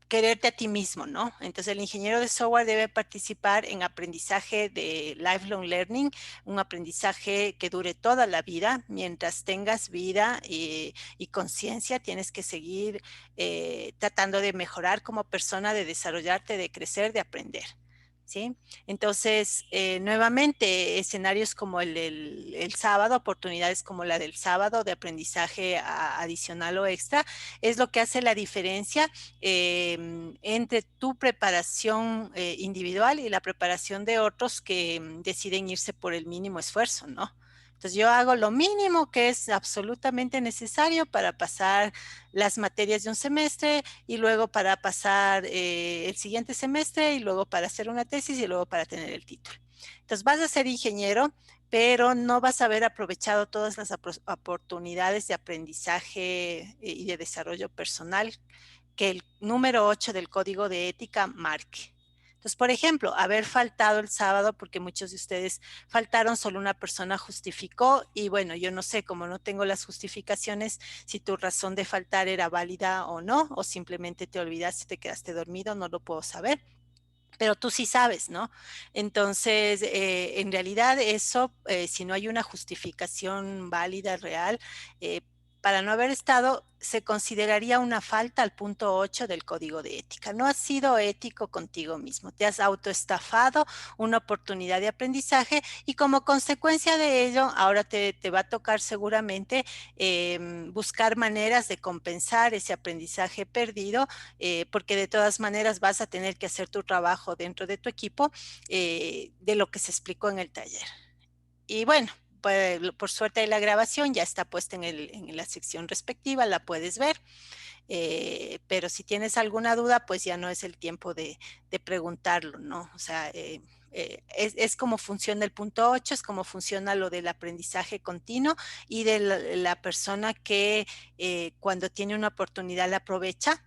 [SPEAKER 1] quererte a ti mismo, ¿no? Entonces el ingeniero de software debe participar en aprendizaje de lifelong learning, un aprendizaje que dure toda la vida. Mientras tengas vida y conciencia, tienes que seguir tratando de mejorar como persona, de desarrollarte, de crecer, de aprender. ¿Sí? Entonces, nuevamente, escenarios como el sábado, oportunidades como la del sábado de aprendizaje adicional o extra, es lo que hace la diferencia entre tu preparación individual y la preparación de otros que deciden irse por el mínimo esfuerzo, ¿no? Entonces yo hago lo mínimo que es absolutamente necesario para pasar las materias de un semestre y luego para pasar el siguiente semestre y luego para hacer una tesis y luego para tener el título. Entonces vas a ser ingeniero, pero no vas a haber aprovechado todas las oportunidades de aprendizaje y de desarrollo personal que el número 8 del código de ética marque. Entonces, por ejemplo, haber faltado el sábado, porque muchos de ustedes faltaron, solo una persona justificó y bueno, yo no sé, como no tengo las justificaciones, si tu razón de faltar era válida o no, o simplemente te olvidaste, te quedaste dormido, no lo puedo saber. Pero tú sí sabes, ¿no? Entonces, en realidad eso, si no hay una justificación válida, real, para no haber estado, se consideraría una falta al punto 8 del código de ética. No has sido ético contigo mismo, te has autoestafado una oportunidad de aprendizaje y como consecuencia de ello, ahora te va a tocar seguramente buscar maneras de compensar ese aprendizaje perdido, porque de todas maneras vas a tener que hacer tu trabajo dentro de tu equipo de lo que se explicó en el taller. Y bueno, pues, por suerte la grabación ya está puesta en la sección respectiva, la puedes ver. Pero si tienes alguna duda, pues ya no es el tiempo de preguntarlo, ¿no? O sea, es como funciona el punto 8, es como funciona lo del aprendizaje continuo y de la persona que cuando tiene una oportunidad la aprovecha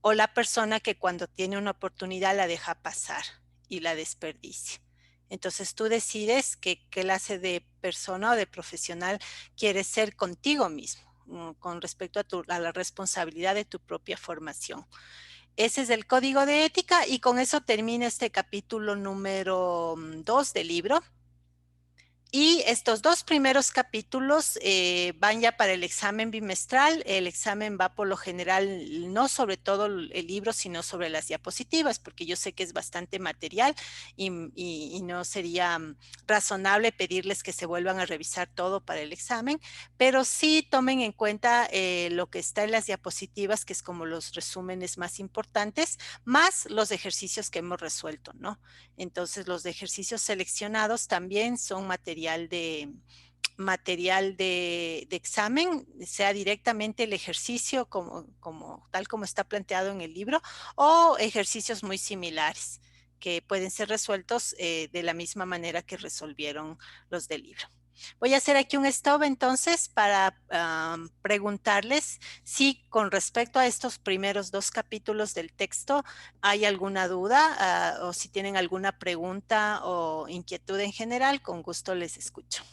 [SPEAKER 1] o la persona que cuando tiene una oportunidad la deja pasar y la desperdicia. Entonces tú decides qué clase de persona o de profesional quieres ser contigo mismo, con respecto a la responsabilidad de tu propia formación. Ese es el código de ética y con eso termina este capítulo número 2 del libro. Y estos dos primeros capítulos van ya para el examen bimestral. El examen va por lo general no sobre todo el libro, sino sobre las diapositivas, porque yo sé que es bastante material y no sería razonable pedirles que se vuelvan a revisar todo para el examen, pero sí tomen en cuenta lo que está en las diapositivas, que es como los resúmenes más importantes, más los ejercicios que hemos resuelto, ¿no? Entonces, los ejercicios seleccionados también son material de examen, sea directamente el ejercicio tal como está planteado en el libro, o ejercicios muy similares que pueden ser resueltos de la misma manera que resolvieron los del libro. Voy a hacer aquí un stop entonces para preguntarles si con respecto a estos primeros dos capítulos del texto hay alguna duda o si tienen alguna pregunta o inquietud en general, con gusto les escucho.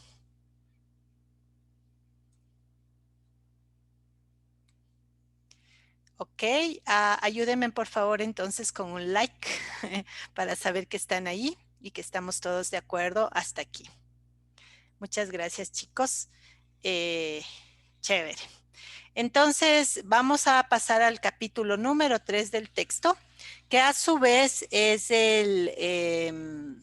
[SPEAKER 1] Ok, ayúdenme por favor entonces con un like para saber que están ahí y que estamos todos de acuerdo hasta aquí. Muchas gracias, chicos. Eh, Chévere. Entonces, vamos a pasar al capítulo número 3 del texto, que a su vez es el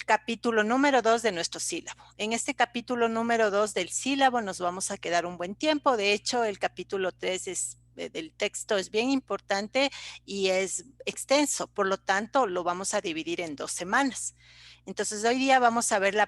[SPEAKER 1] capítulo número 2 de nuestro sílabo. En este capítulo número 2 del sílabo nos vamos a quedar un buen tiempo. De hecho, el capítulo 3 del texto es bien importante y es extenso. Por lo tanto, lo vamos a dividir en 2 semanas. Entonces, hoy día vamos a ver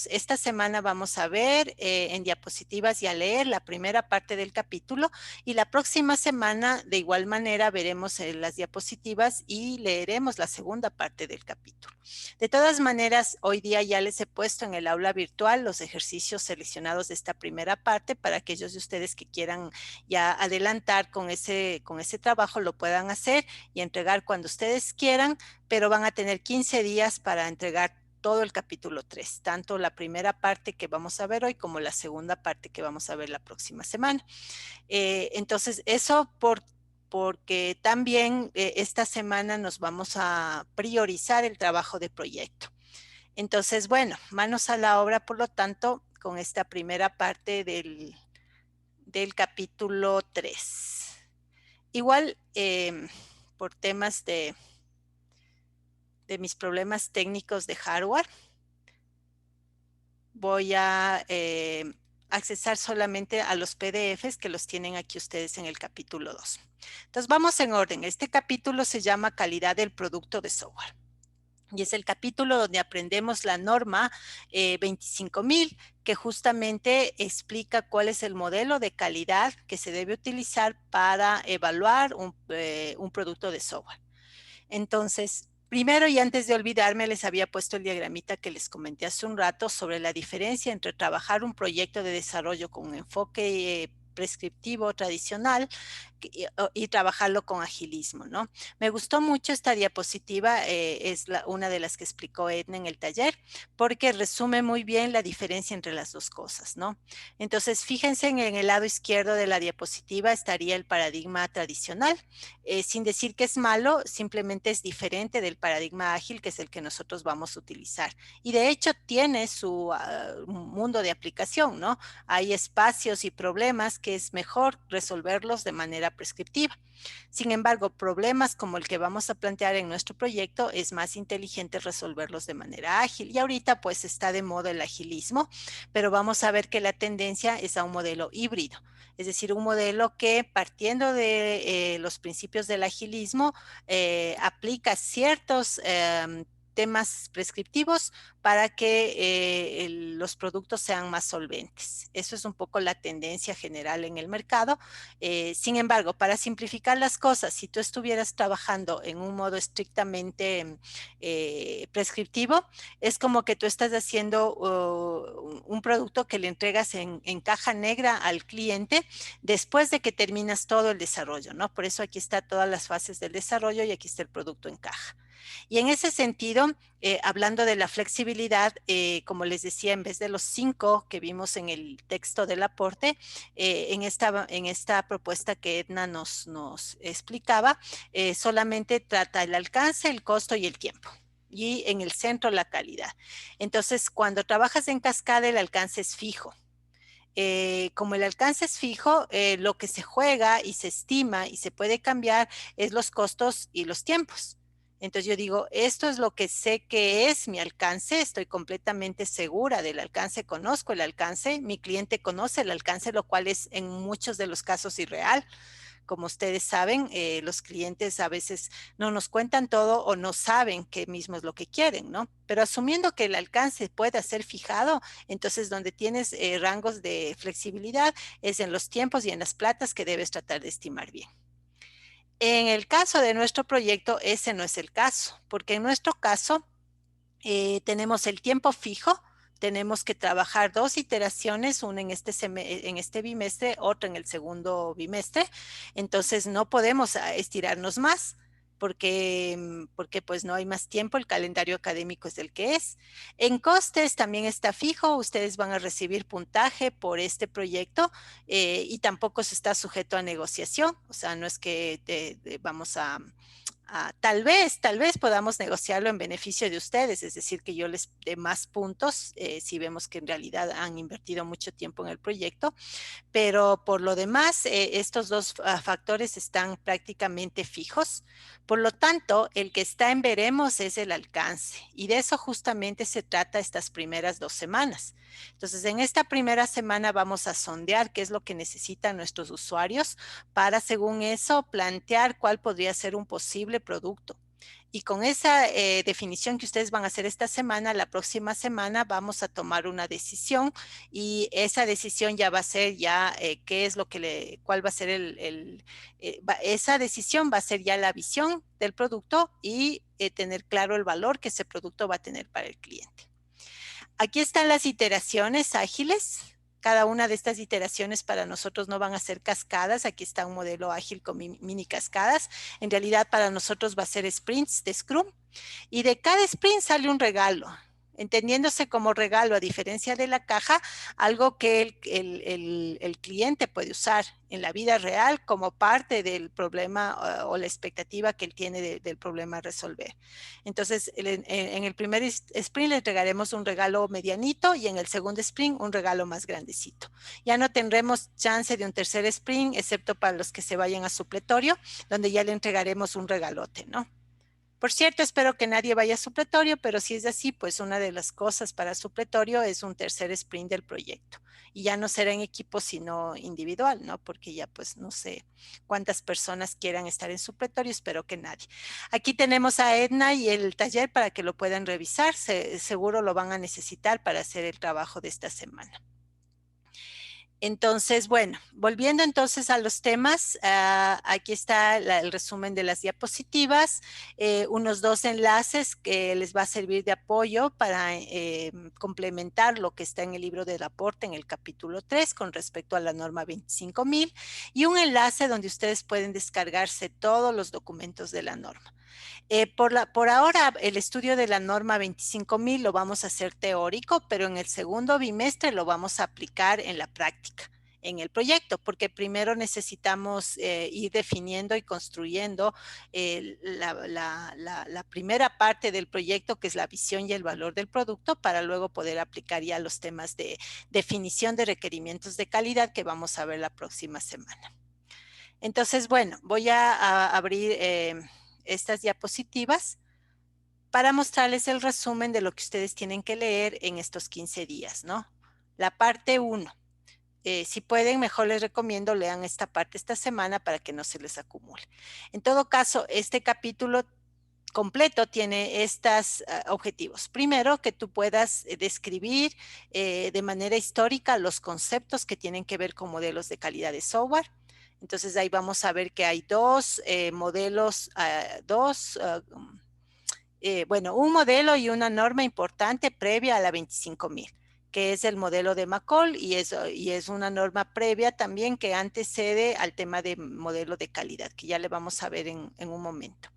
[SPEAKER 1] esta semana vamos a ver en diapositivas y a leer la primera parte del capítulo, y la próxima semana, de igual manera, veremos las diapositivas y leeremos la segunda parte del capítulo. De todas maneras, hoy día ya les he puesto en el aula virtual los ejercicios seleccionados de esta primera parte para aquellos de ustedes que quieran ya adelantar con ese trabajo, lo puedan hacer y entregar cuando ustedes quieran, pero van a tener 15 días para entregar todo el capítulo 3, tanto la primera parte que vamos a ver hoy como la segunda parte que vamos a ver la próxima semana. Entonces, eso porque también esta semana nos vamos a priorizar el trabajo de proyecto. Entonces, bueno, manos a la obra, por lo tanto, con esta primera parte del capítulo 3. Igual, por temas de mis problemas técnicos de hardware, voy a accesar solamente a los PDFs que los tienen aquí ustedes en el capítulo 2. Entonces vamos en orden. Este capítulo se llama Calidad del Producto de Software. Y es el capítulo donde aprendemos la norma 25.000, que justamente explica cuál es el modelo de calidad que se debe utilizar para evaluar un producto de software. Entonces, primero y antes de olvidarme, les había puesto el diagramita que les comenté hace un rato sobre la diferencia entre trabajar un proyecto de desarrollo con un enfoque prescriptivo tradicional y trabajarlo con agilismo, ¿no? Me gustó mucho esta diapositiva, es una de las que explicó Edna en el taller, porque resume muy bien la diferencia entre las dos cosas, ¿no? Entonces, fíjense en el lado izquierdo de la diapositiva estaría el paradigma tradicional, sin decir que es malo, simplemente es diferente del paradigma ágil, que es el que nosotros vamos a utilizar. Y de hecho tiene su mundo de aplicación, ¿no? Hay espacios y problemas que es mejor resolverlos de manera prescriptiva. Sin embargo, problemas como el que vamos a plantear en nuestro proyecto es más inteligente resolverlos de manera ágil. Y ahorita pues está de moda el agilismo, pero vamos a ver que la tendencia es a un modelo híbrido. Es decir, un modelo que partiendo de los principios del agilismo aplica ciertos temas prescriptivos para que los productos sean más solventes. Eso es un poco la tendencia general en el mercado. Sin embargo, para simplificar las cosas, si tú estuvieras trabajando en un modo estrictamente prescriptivo, es como que tú estás haciendo un producto que le entregas en caja negra al cliente después de que terminas todo el desarrollo, ¿no? Por eso aquí está todas las fases del desarrollo y aquí está el producto en caja. Y en ese sentido, hablando de la flexibilidad, como les decía, en vez de los 5 que vimos en el texto del aporte, en esta propuesta que Edna nos explicaba, solamente trata el alcance, el costo y el tiempo. Y en el centro la calidad. Entonces, cuando trabajas en cascada, el alcance es fijo. Como el alcance es fijo, lo que se juega y se estima y se puede cambiar es los costos y los tiempos. Entonces yo digo, esto es lo que sé que es mi alcance, estoy completamente segura del alcance, conozco el alcance, mi cliente conoce el alcance, lo cual es en muchos de los casos irreal. Como ustedes saben, los clientes a veces no nos cuentan todo o no saben qué mismo es lo que quieren, ¿no? Pero asumiendo que el alcance pueda ser fijado, entonces donde tienes rangos de flexibilidad es en los tiempos y en las platas que debes tratar de estimar bien. En el caso de nuestro proyecto, ese no es el caso, porque en nuestro caso tenemos el tiempo fijo, tenemos que trabajar 2 iteraciones, una en este bimestre, otra en el segundo bimestre, entonces no podemos estirarnos más. Porque pues no hay más tiempo, el calendario académico es el que es. En costes también está fijo, ustedes van a recibir puntaje por este proyecto y tampoco se está sujeto a negociación, o sea, no es que vamos a tal vez podamos negociarlo en beneficio de ustedes, es decir, que yo les dé más puntos si vemos que en realidad han invertido mucho tiempo en el proyecto, pero por lo demás, estos dos factores están prácticamente fijos. Por lo tanto, el que está en veremos es el alcance y de eso justamente se trata estas primeras 2 semanas. Entonces, en esta primera semana vamos a sondear qué es lo que necesitan nuestros usuarios para, según eso, plantear cuál podría ser un posible producto. Y con esa definición que ustedes van a hacer esta semana, la próxima semana vamos a tomar una decisión y esa decisión ya va a ser ya qué es lo que cuál va a ser esa decisión va a ser ya la visión del producto y tener claro el valor que ese producto va a tener para el cliente. Aquí están las iteraciones ágiles. Cada una de estas iteraciones para nosotros no van a ser cascadas. Aquí está un modelo ágil con mini cascadas. En realidad para nosotros va a ser sprints de Scrum. Y de cada sprint sale un regalo, entendiéndose como regalo, a diferencia de la caja, algo que el cliente puede usar en la vida real como parte del problema o la expectativa que él tiene del problema a resolver. Entonces, en el primer sprint le entregaremos un regalo medianito y en el segundo sprint un regalo más grandecito. Ya no tendremos chance de un tercer sprint, excepto para los que se vayan a supletorio, donde ya le entregaremos un regalote, ¿no? Por cierto, espero que nadie vaya a supletorio, pero si es así, pues una de las cosas para supletorio es un tercer sprint del proyecto. Y ya no será en equipo, sino individual, ¿no? Porque ya pues no sé cuántas personas quieran estar en supletorio, espero que nadie. Aquí tenemos a Edna y el taller para que lo puedan revisar. Seguro lo van a necesitar para hacer el trabajo de esta semana. Entonces, bueno, volviendo entonces a los temas, aquí está el resumen de las diapositivas, unos 2 enlaces que les va a servir de apoyo para complementar lo que está en el libro del aporte en el capítulo 3 con respecto a la norma 25.000 y un enlace donde ustedes pueden descargarse todos los documentos de la norma. Por ahora, el estudio de la norma 25.000 lo vamos a hacer teórico, pero en el segundo bimestre lo vamos a aplicar en la práctica, en el proyecto, porque primero necesitamos ir definiendo y construyendo la primera parte del proyecto, que es la visión y el valor del producto, para luego poder aplicar ya los temas de definición de requerimientos de calidad que vamos a ver la próxima semana. Entonces, bueno, voy a abrir estas diapositivas para mostrarles el resumen de lo que ustedes tienen que leer en estos 15 días, ¿no? La parte 1. Si pueden, mejor les recomiendo lean esta parte esta semana para que no se les acumule. En todo caso, este capítulo completo tiene estos objetivos. Primero, que tú puedas describir de manera histórica los conceptos que tienen que ver con modelos de calidad de software. Entonces ahí vamos a ver que hay dos modelos, bueno, un modelo y una norma importante previa a la 25.000, que es el modelo de McCall y es una norma previa también que antecede al tema de modelo de calidad, que ya le vamos a ver en un momento.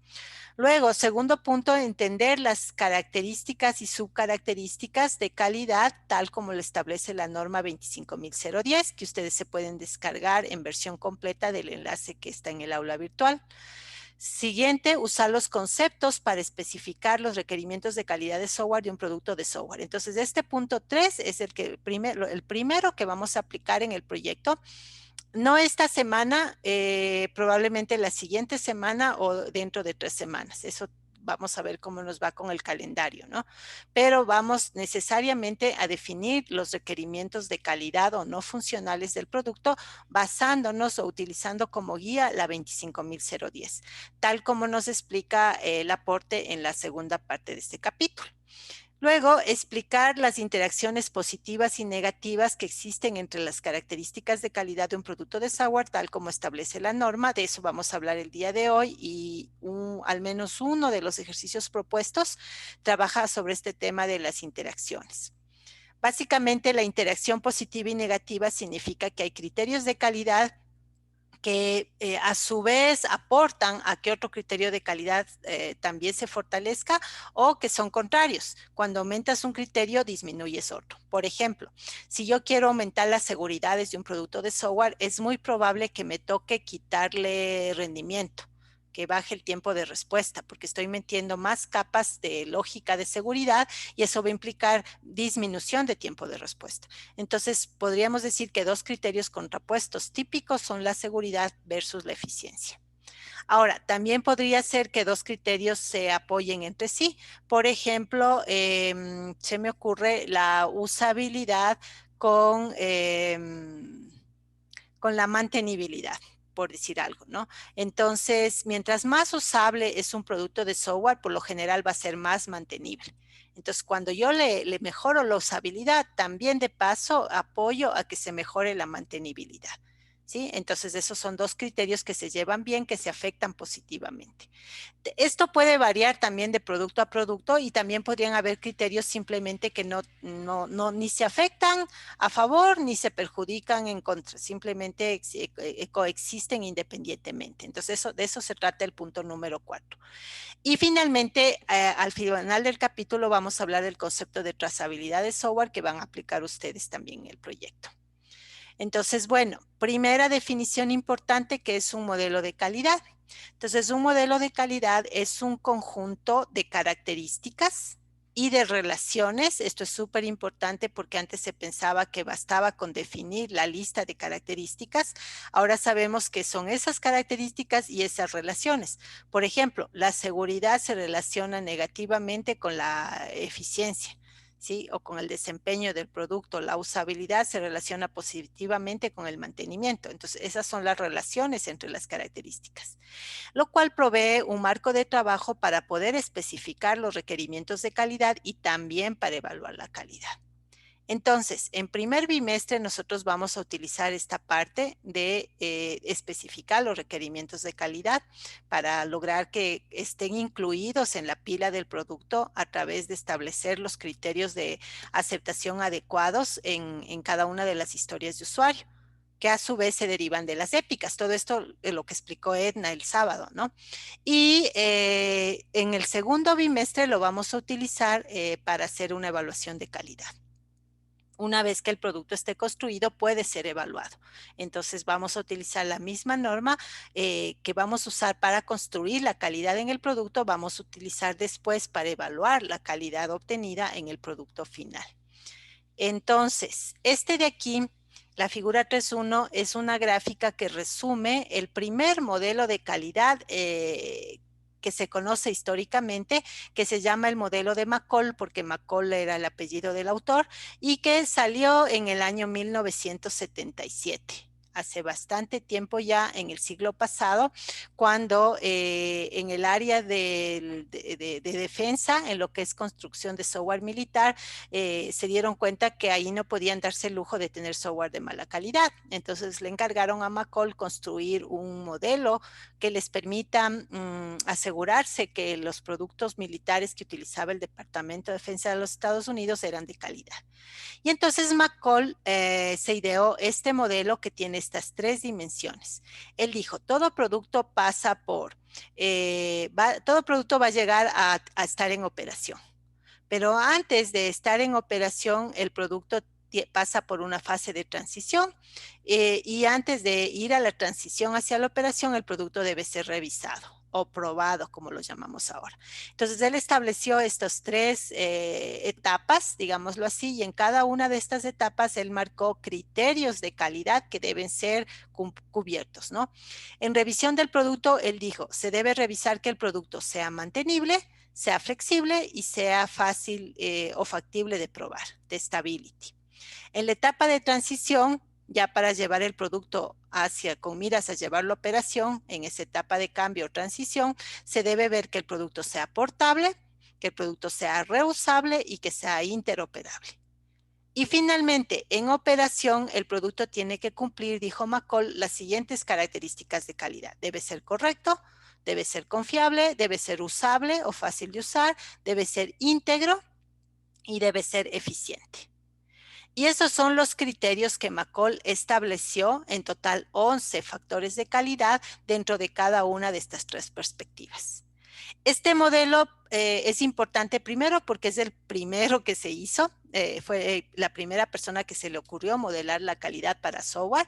[SPEAKER 1] Luego, segundo punto, entender las características y subcaracterísticas de calidad, tal como lo establece la norma 25010, que ustedes se pueden descargar en versión completa del enlace que está en el aula virtual. Siguiente, usar los conceptos para especificar los requerimientos de calidad de software de un producto de software. Entonces, este punto 3 es el primero que vamos a aplicar en el proyecto. No esta semana, probablemente la siguiente semana o dentro de 3 semanas. Eso vamos a ver cómo nos va con el calendario, ¿no? Pero vamos necesariamente a definir los requerimientos de calidad o no funcionales del producto basándonos o utilizando como guía la 25010, tal como nos explica el aporte en la segunda parte de este capítulo. Luego, explicar las interacciones positivas y negativas que existen entre las características de calidad de un producto de software, tal como establece la norma. De eso vamos a hablar el día de hoy y al menos uno de los ejercicios propuestos trabaja sobre este tema de las interacciones. Básicamente, la interacción positiva y negativa significa que hay criterios de calidad que a su vez aportan a que otro criterio de calidad también se fortalezca o que son contrarios. Cuando aumentas un criterio, disminuyes otro. Por ejemplo, si yo quiero aumentar las seguridades de un producto de software, es muy probable que me toque quitarle rendimiento, que baje el tiempo de respuesta, porque estoy metiendo más capas de lógica de seguridad y eso va a implicar disminución de tiempo de respuesta. Entonces, podríamos decir que dos criterios contrapuestos típicos son la seguridad versus la eficiencia. Ahora, también podría ser que dos criterios se apoyen entre sí. Por ejemplo, se me ocurre la usabilidad con la mantenibilidad, por decir algo, ¿no? Entonces, mientras más usable es un producto de software, por lo general va a ser más mantenible. Entonces, cuando yo le mejoro la usabilidad, también de paso apoyo a que se mejore la mantenibilidad, ¿sí? Entonces, esos son dos criterios que se llevan bien, que se afectan positivamente. Esto puede variar también de producto a producto y también podrían haber criterios simplemente que ni se afectan a favor ni se perjudican en contra, simplemente coexisten independientemente. Entonces, de eso se trata el punto número 4. Y finalmente, al final del capítulo vamos a hablar del concepto de trazabilidad de software que van a aplicar ustedes también en el proyecto. Entonces, bueno, primera definición importante que es un modelo de calidad. Entonces, un modelo de calidad es un conjunto de características y de relaciones. Esto es súper importante porque antes se pensaba que bastaba con definir la lista de características. Ahora sabemos que son esas características y esas relaciones. Por ejemplo, la seguridad se relaciona negativamente con la eficiencia, ¿sí? O con el desempeño del producto. La usabilidad se relaciona positivamente con el mantenimiento. Entonces, esas son las relaciones entre las características, lo cual provee un marco de trabajo para poder especificar los requerimientos de calidad y también para evaluar la calidad. Entonces, en primer bimestre nosotros vamos a utilizar esta parte de especificar los requerimientos de calidad para lograr que estén incluidos en la pila del producto a través de establecer los criterios de aceptación adecuados en cada una de las historias de usuario, que a su vez se derivan de las épicas. Todo esto es lo que explicó Edna el sábado, ¿no? Y en el segundo bimestre lo vamos a utilizar para hacer una evaluación de calidad. Una vez que el producto esté construido, puede ser evaluado. Entonces, vamos a utilizar la misma norma que vamos a usar para construir la calidad en el producto, vamos a utilizar después para evaluar la calidad obtenida en el producto final. Entonces, este de aquí, la figura 3.1, es una gráfica que resume el primer modelo de calidad que se conoce históricamente, que se llama el modelo de McCall, porque McCall era el apellido del autor, y que salió en el año 1977. hace bastante tiempo ya, en el siglo pasado, cuando en el área de defensa, en lo que es construcción de software militar, se dieron cuenta que ahí no podían darse el lujo de tener software de mala calidad. Entonces le encargaron a McCall construir un modelo que les permita asegurarse que los productos militares que utilizaba el Departamento de Defensa de los Estados Unidos eran de calidad. Y entonces McCall se ideó este modelo que tiene estas tres dimensiones. Él dijo, todo producto pasa por, todo producto va a llegar a estar en operación. Pero antes de estar en operación, el producto pasa por una fase de transición y antes de ir a la transición hacia la operación, el producto debe ser revisado o probado, como lo llamamos ahora. Entonces, él estableció estas tres etapas, digámoslo así, y en cada una de estas etapas él marcó criterios de calidad que deben ser cubiertos, ¿no? En revisión del producto, él dijo, se debe revisar que el producto sea mantenible, sea flexible y sea fácil o factible de probar, de stability. En la etapa de transición, ya para llevar el producto con miras a llevarlo a operación, en esa etapa de cambio o transición, se debe ver que el producto sea portable, que el producto sea reusable y que sea interoperable. Y finalmente, en operación, el producto tiene que cumplir, dijo McCall, las siguientes características de calidad. Debe ser correcto, debe ser confiable, debe ser usable o fácil de usar, debe ser íntegro y debe ser eficiente. Y esos son los criterios que McCall estableció, en total 11 factores de calidad dentro de cada una de estas tres perspectivas. Este modelo es importante primero porque es el primero que se hizo, fue la primera persona que se le ocurrió modelar la calidad para software,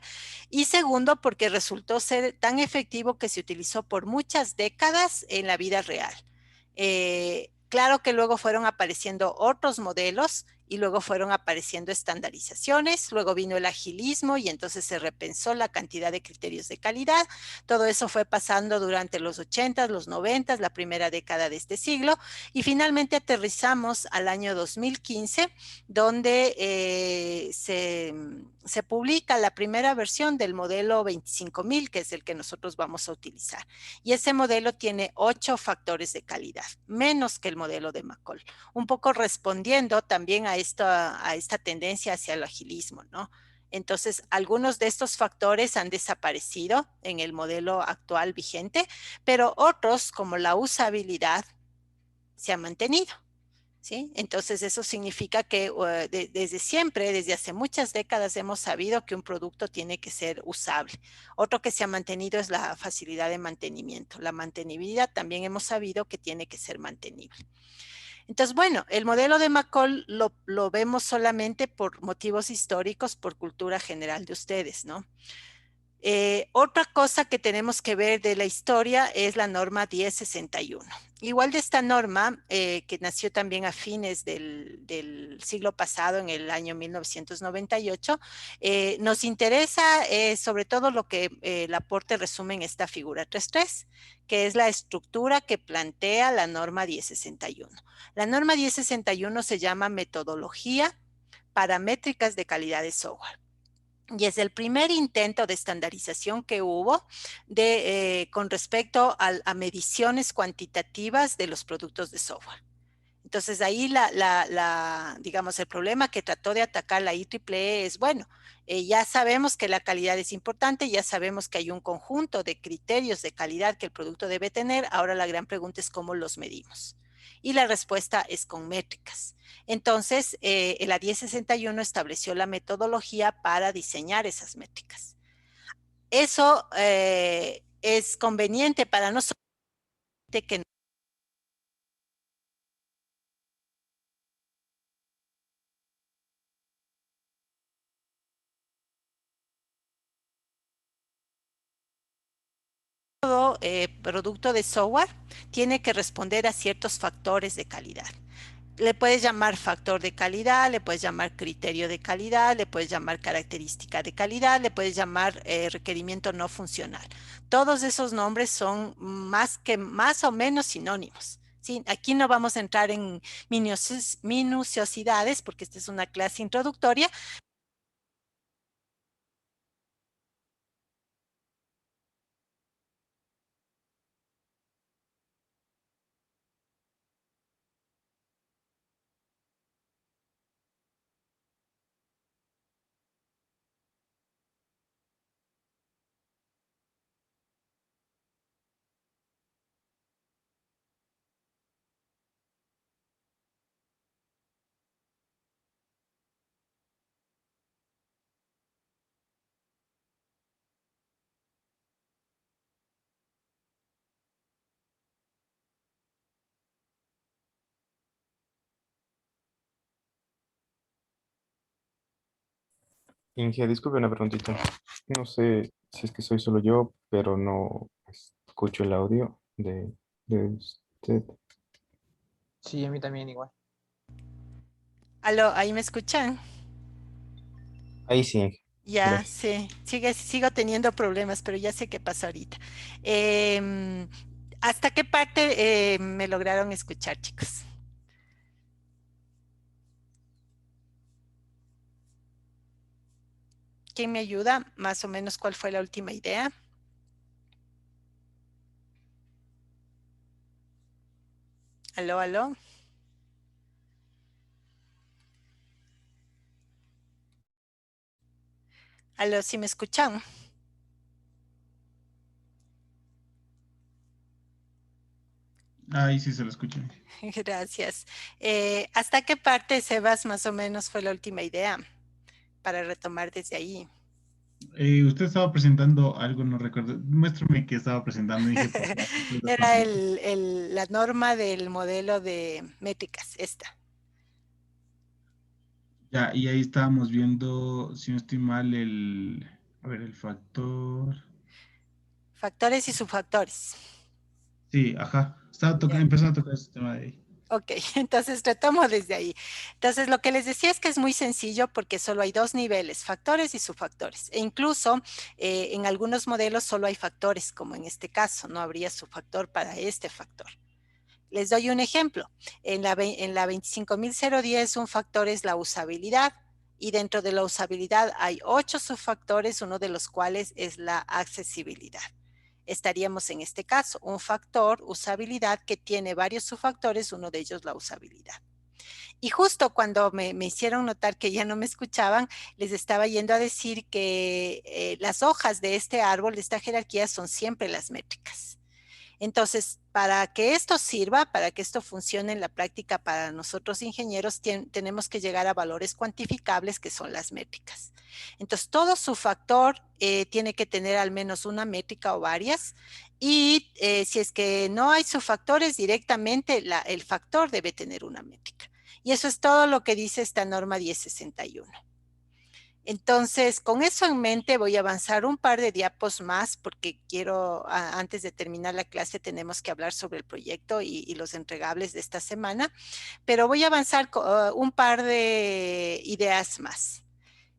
[SPEAKER 1] y segundo porque resultó ser tan efectivo que se utilizó por muchas décadas en la vida real. Claro que luego fueron apareciendo otros modelos y luego fueron apareciendo estandarizaciones, luego vino el agilismo y entonces se repensó la cantidad de criterios de calidad. Todo eso fue pasando durante los 80s, los 90s, la primera década de este siglo, y finalmente aterrizamos al año 2015, donde se publica la primera versión del modelo 25000, que es el que nosotros vamos a utilizar. Y ese modelo tiene 8 factores de calidad, menos que el modelo de McCall, un poco respondiendo también a esta tendencia hacia el agilismo, ¿no? Entonces, algunos de estos factores han desaparecido en el modelo actual vigente, pero otros, como la usabilidad, se han mantenido. ¿Sí? Entonces, eso significa que desde siempre, desde hace muchas décadas, hemos sabido que un producto tiene que ser usable. Otro que se ha mantenido es la facilidad de mantenimiento. La mantenibilidad también hemos sabido que tiene que ser mantenible. Entonces, bueno, el modelo de McCall lo vemos solamente por motivos históricos, por cultura general de ustedes, ¿no? Otra cosa que tenemos que ver de la historia es la norma 1061. Igual de esta norma, que nació también a fines del siglo pasado, en el año 1998, nos interesa sobre todo lo que el aporte resume en esta figura 3.3, que es la estructura que plantea la norma 1061. La norma 1061 se llama metodología para métricas de calidad de software. Y es el primer intento de estandarización que hubo con respecto a mediciones cuantitativas de los productos de software. Entonces ahí digamos, el problema que trató de atacar la IEEE es, bueno, ya sabemos que la calidad es importante, ya sabemos que hay un conjunto de criterios de calidad que el producto debe tener, ahora la gran pregunta es cómo los medimos. Y la respuesta es con métricas. Entonces, la 1061 estableció la metodología para diseñar esas métricas. Eso es conveniente para nosotros que todo producto de software tiene que responder a ciertos factores de calidad. Le puedes llamar factor de calidad, le puedes llamar criterio de calidad, le puedes llamar característica de calidad, le puedes llamar requerimiento no funcional. Todos esos nombres son más o menos sinónimos. ¿Sí? Aquí no vamos a entrar en minuciosidades porque esta es una clase introductoria,
[SPEAKER 2] Inge, disculpe una preguntita. No sé si es que soy solo yo, pero no escucho el audio de usted.
[SPEAKER 3] Sí, a mí también igual.
[SPEAKER 1] Aló, ¿ahí me escuchan?
[SPEAKER 2] Ahí sí, Inge.
[SPEAKER 1] Ya,
[SPEAKER 2] Gracias.
[SPEAKER 1] sí, sigo teniendo problemas, pero ya sé qué pasa ahorita. Em, ¿Hasta qué parte me lograron escuchar, chicos? ¿Quién me ayuda? Más o menos, ¿cuál fue la última idea? Aló, aló, aló, ¿sí me escuchan?
[SPEAKER 4] Ahí sí se lo escuché.
[SPEAKER 1] Gracias. ¿Hasta qué parte, Sebas, más o menos fue la última idea? Para retomar desde ahí.
[SPEAKER 4] Usted estaba presentando algo, no recuerdo. Muéstrame qué estaba presentando, dije, porque no recuerdo
[SPEAKER 1] Era
[SPEAKER 4] completo.
[SPEAKER 1] la norma del modelo de métricas, esta.
[SPEAKER 4] Ya, y ahí estábamos viendo, si no estoy mal, a ver, el factor.
[SPEAKER 1] Factores y subfactores.
[SPEAKER 4] Sí, ajá. Estaba
[SPEAKER 1] Ya.
[SPEAKER 4] empezando a tocar ese tema de ahí.
[SPEAKER 1] Ok, entonces retomo desde ahí. Entonces, lo que les decía es que es muy sencillo porque solo hay dos niveles, factores y subfactores. E incluso en algunos modelos solo hay factores, como en este caso, no habría subfactor para este factor. Les doy un ejemplo. En la 25010 un factor es la usabilidad y dentro de la usabilidad hay 8 subfactores, uno de los cuales es la accesibilidad. Estaríamos en este caso, un factor usabilidad que tiene varios subfactores, uno de ellos la usabilidad. Y justo cuando me hicieron notar que ya no me escuchaban, les estaba yendo a decir que las hojas de este árbol, de esta jerarquía, son siempre las métricas. Entonces, para que esto sirva, para que esto funcione en la práctica para nosotros ingenieros, tenemos que llegar a valores cuantificables que son las métricas. Entonces, todo su factor tiene que tener al menos una métrica o varias. Y si es que no hay subfactores directamente, el factor debe tener una métrica. Y eso es todo lo que dice esta norma 1061. Entonces, con eso en mente voy a avanzar un par de diapos más porque quiero, antes de terminar la clase, tenemos que hablar sobre el proyecto y los entregables de esta semana, pero voy a avanzar un par de ideas más.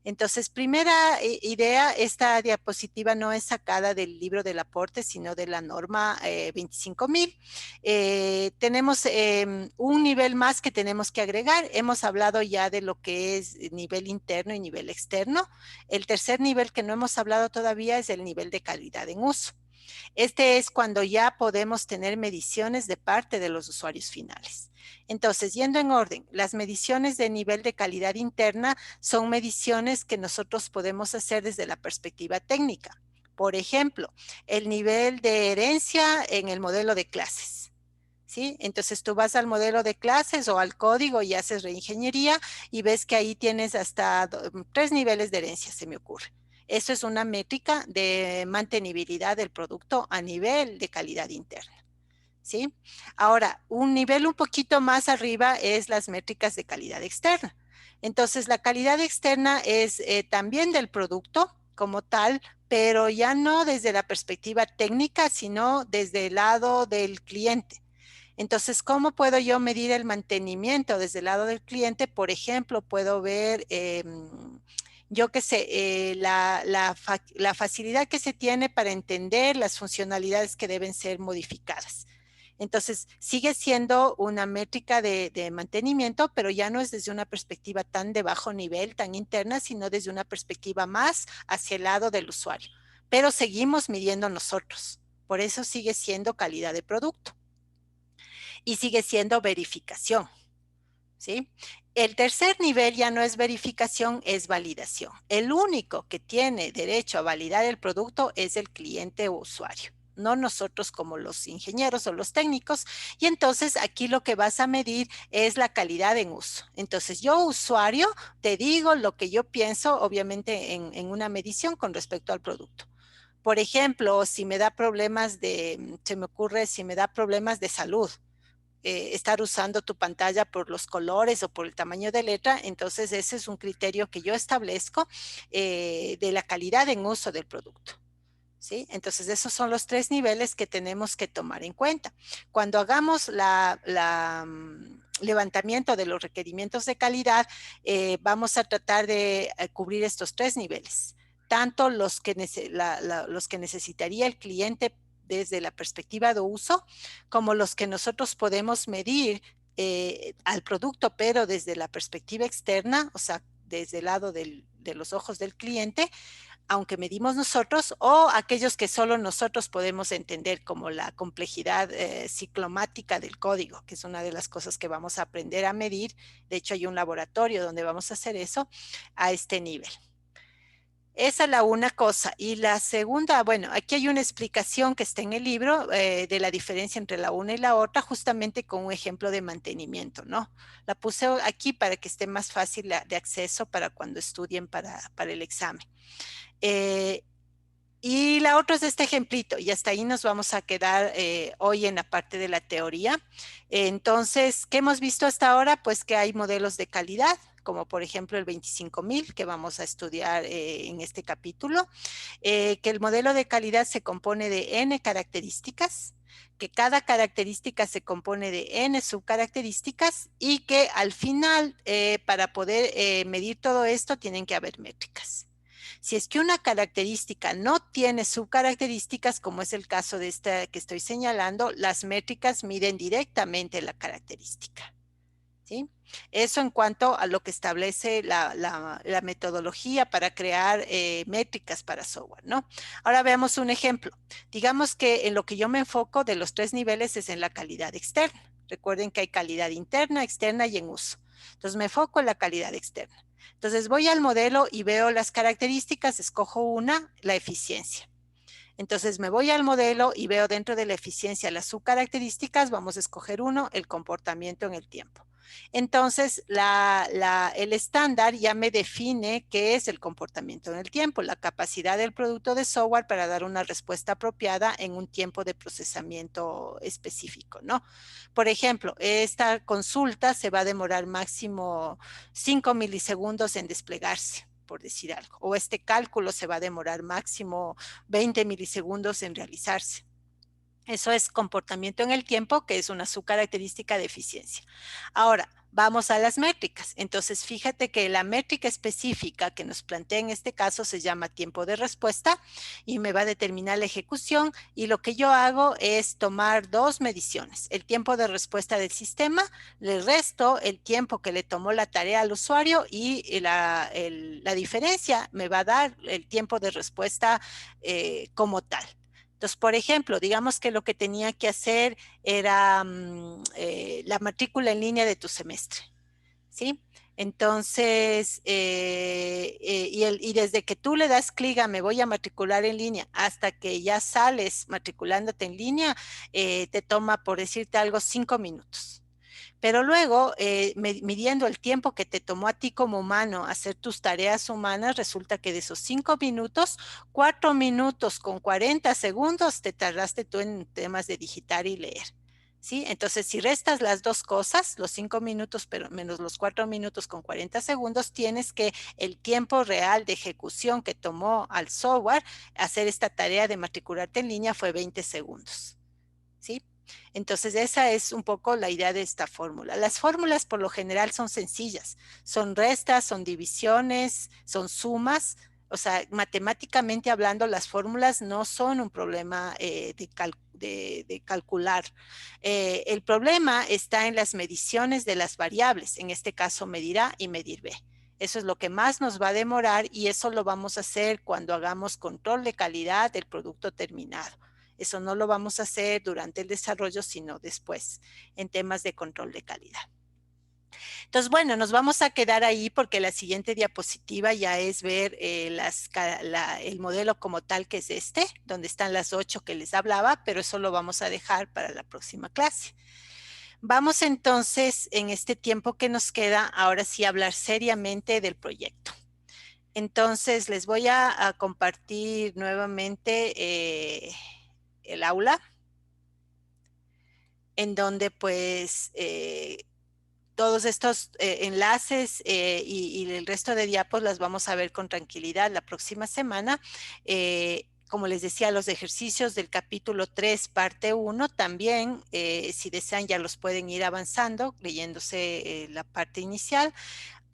[SPEAKER 1] Entonces, primera idea, esta diapositiva no es sacada del libro del aporte, sino de la norma 25.000. Tenemos un nivel más que tenemos que agregar. Hemos hablado ya de lo que es nivel interno y nivel externo. El tercer nivel que no hemos hablado todavía es el nivel de calidad en uso. Este es cuando ya podemos tener mediciones de parte de los usuarios finales. Entonces, yendo en orden, las mediciones de nivel de calidad interna son mediciones que nosotros podemos hacer desde la perspectiva técnica. Por ejemplo, el nivel de herencia en el modelo de clases. ¿Sí? Entonces tú vas al modelo de clases o al código y haces reingeniería y ves que ahí tienes hasta 3 niveles de herencia, se me ocurre. Eso es una métrica de mantenibilidad del producto a nivel de calidad interna. ¿Sí? Ahora, un nivel un poquito más arriba es las métricas de calidad externa. Entonces, la calidad externa es también del producto como tal, pero ya no desde la perspectiva técnica, sino desde el lado del cliente. Entonces, ¿cómo puedo yo medir el mantenimiento desde el lado del cliente? Por ejemplo, puedo ver, yo qué sé, la facilidad que se tiene para entender las funcionalidades que deben ser modificadas. Entonces, sigue siendo una métrica de mantenimiento, pero ya no es desde una perspectiva tan de bajo nivel, tan interna, sino desde una perspectiva más hacia el lado del usuario. Pero seguimos midiendo nosotros. Por eso sigue siendo calidad de producto y sigue siendo verificación, ¿sí? El tercer nivel ya no es verificación, es validación. El único que tiene derecho a validar el producto es el cliente o usuario, no nosotros como los ingenieros o los técnicos. Y entonces aquí lo que vas a medir es la calidad en uso. Entonces yo, usuario, te digo lo que yo pienso, obviamente en una medición con respecto al producto. Por ejemplo, si me da problemas de, se me ocurre, si me da problemas de salud, estar usando tu pantalla por los colores o por el tamaño de letra. Entonces ese es un criterio que yo establezco de la calidad en uso del producto. ¿Sí? Entonces esos son los 3 niveles que tenemos que tomar en cuenta. Cuando hagamos levantamiento de los requerimientos de calidad, vamos a tratar de cubrir estos 3 niveles, tanto los que necesitaría el cliente desde la perspectiva de uso, como los que nosotros podemos medir al producto, pero desde la perspectiva externa, o sea, desde el lado de los ojos del cliente, aunque medimos nosotros, o aquellos que solo nosotros podemos entender, como la complejidad ciclomática del código, que es una de las cosas que vamos a aprender a medir. De hecho, hay un laboratorio donde vamos a hacer eso a este nivel. Esa es la una cosa. Y la segunda, bueno, aquí hay una explicación que está en el libro de la diferencia entre la una y la otra, justamente con un ejemplo de mantenimiento, ¿no? La puse aquí para que esté más fácil de acceso para cuando estudien para el examen. Y la otra es este ejemplito, y hasta ahí nos vamos a quedar hoy en la parte de la teoría. Entonces, ¿qué hemos visto hasta ahora? Pues que hay modelos de calidad, como por ejemplo el 25000 que vamos a estudiar en este capítulo, que el modelo de calidad se compone de n características, que cada característica se compone de n subcaracterísticas y que al final, para poder medir todo esto, tienen que haber métricas. Si es que una característica no tiene subcaracterísticas, como es el caso de esta que estoy señalando, las métricas miden directamente la característica. ¿Sí? Eso en cuanto a lo que establece la metodología para crear métricas para software, ¿no? Ahora veamos un ejemplo. Digamos que en lo que yo me enfoco de los 3 niveles es en la calidad externa. Recuerden que hay calidad interna, externa y en uso. Entonces me enfoco en la calidad externa. Entonces voy al modelo y veo las características, escojo una, la eficiencia. Entonces me voy al modelo y veo dentro de la eficiencia las subcaracterísticas, vamos a escoger uno, el comportamiento en el tiempo. Entonces el estándar ya me define qué es el comportamiento en el tiempo, la capacidad del producto de software para dar una respuesta apropiada en un tiempo de procesamiento específico, ¿no? Por ejemplo, esta consulta se va a demorar máximo 5 milisegundos en desplegarse, por decir algo, o este cálculo se va a demorar máximo 20 milisegundos en realizarse. Eso es comportamiento en el tiempo, que es una subcaracterística de eficiencia. Ahora, vamos a las métricas. Entonces, fíjate que la métrica específica que nos plantea en este caso se llama tiempo de respuesta y me va a determinar la ejecución, y lo que yo hago es tomar 2 mediciones. El tiempo de respuesta del sistema, le resto el tiempo que le tomó la tarea al usuario y la diferencia me va a dar el tiempo de respuesta como tal. Entonces, por ejemplo, digamos que lo que tenía que hacer era la matrícula en línea de tu semestre, ¿sí? Entonces, y desde que tú le das clic a me voy a matricular en línea hasta que ya sales matriculándote en línea, te toma, por decirte algo, 5 minutos. Pero luego, midiendo el tiempo que te tomó a ti como humano hacer tus tareas humanas, resulta que de esos 5 minutos, 4 minutos con 40 segundos te tardaste tú en temas de digitar y leer. ¿Sí? Entonces, si restas las dos cosas, los 5 minutos pero menos los 4 minutos con 40 segundos, tienes que el tiempo real de ejecución que tomó al software hacer esta tarea de matricularte en línea fue 20 segundos. ¿Sí? Entonces, esa es un poco la idea de esta fórmula. Las fórmulas por lo general son sencillas, son restas, son divisiones, son sumas. O sea, matemáticamente hablando, las fórmulas no son un problema de calcular. El problema está en las mediciones de las variables, en este caso medir A y medir B. Eso es lo que más nos va a demorar y eso lo vamos a hacer cuando hagamos control de calidad del producto terminado. Eso no lo vamos a hacer durante el desarrollo, sino después, en temas de control de calidad. Entonces, bueno, nos vamos a quedar ahí porque la siguiente diapositiva ya es ver el modelo como tal, que es este, donde están las 8 que les hablaba, pero eso lo vamos a dejar para la próxima clase. Vamos entonces, en este tiempo que nos queda, ahora sí a hablar seriamente del proyecto. Entonces, les voy a compartir nuevamente el aula. en donde pues todos estos enlaces y el resto de diapos las vamos a ver con tranquilidad la próxima semana. Como les decía, los ejercicios del capítulo 3, parte 1, también, si desean, ya los pueden ir avanzando, leyéndose la parte inicial,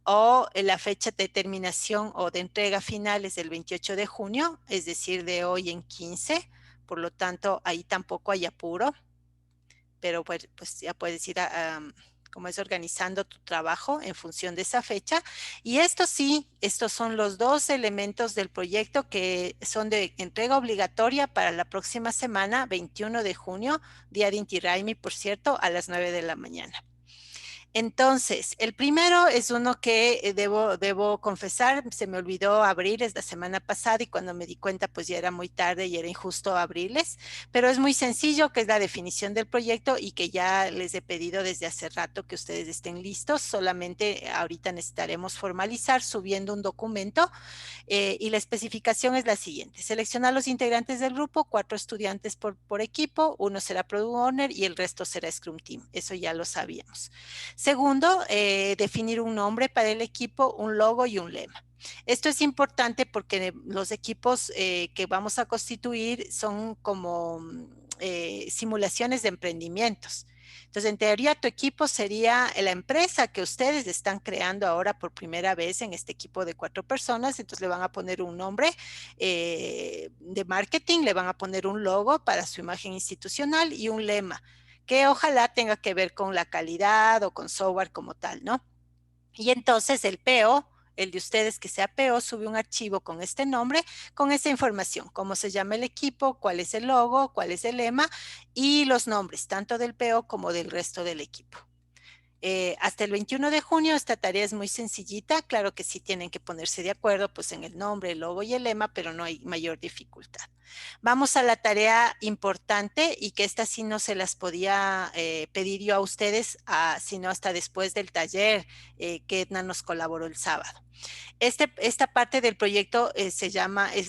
[SPEAKER 1] o la fecha de terminación o de entrega final es el 28 de junio, es decir, de hoy en 15, por lo tanto, ahí tampoco hay apuro, pero pues ya puedes ir como es, organizando tu trabajo en función de esa fecha. Y esto sí, estos son los dos elementos del proyecto que son de entrega obligatoria para la próxima semana, 21 de junio, día de Inti Raymi, por cierto, a las 9 de la mañana. Entonces, el primero es uno que debo confesar, se me olvidó abrirles la semana pasada y cuando me di cuenta pues ya era muy tarde y era injusto abrirles, pero es muy sencillo, que es la definición del proyecto y que ya les he pedido desde hace rato que ustedes estén listos, solamente ahorita necesitaremos formalizar subiendo un documento. Y la especificación es la siguiente: seleccionar los integrantes del grupo, 4 estudiantes por equipo, uno será Product Owner y el resto será Scrum Team, eso ya lo sabíamos. Segundo, definir un nombre para el equipo, un logo y un lema. Esto es importante porque los equipos que vamos a constituir son como simulaciones de emprendimientos. Entonces, en teoría, tu equipo sería la empresa que ustedes están creando ahora por primera vez en este equipo de 4 personas. Entonces, le van a poner un nombre de marketing, le van a poner un logo para su imagen institucional y un lema que ojalá tenga que ver con la calidad o con software como tal, ¿no? Y entonces el PO, el de ustedes que sea PO, sube un archivo con este nombre, con esa información: cómo se llama el equipo, cuál es el logo, cuál es el lema y los nombres, tanto del PO como del resto del equipo. Hasta el 21 de junio esta tarea es muy sencillita. Claro que sí tienen que ponerse de acuerdo pues en el nombre, el logo y el lema, pero no hay mayor dificultad. Vamos a la tarea importante, y que esta sí no se las podía pedir yo a ustedes, sino hasta después del taller que Edna nos colaboró el sábado. Esta parte del proyecto es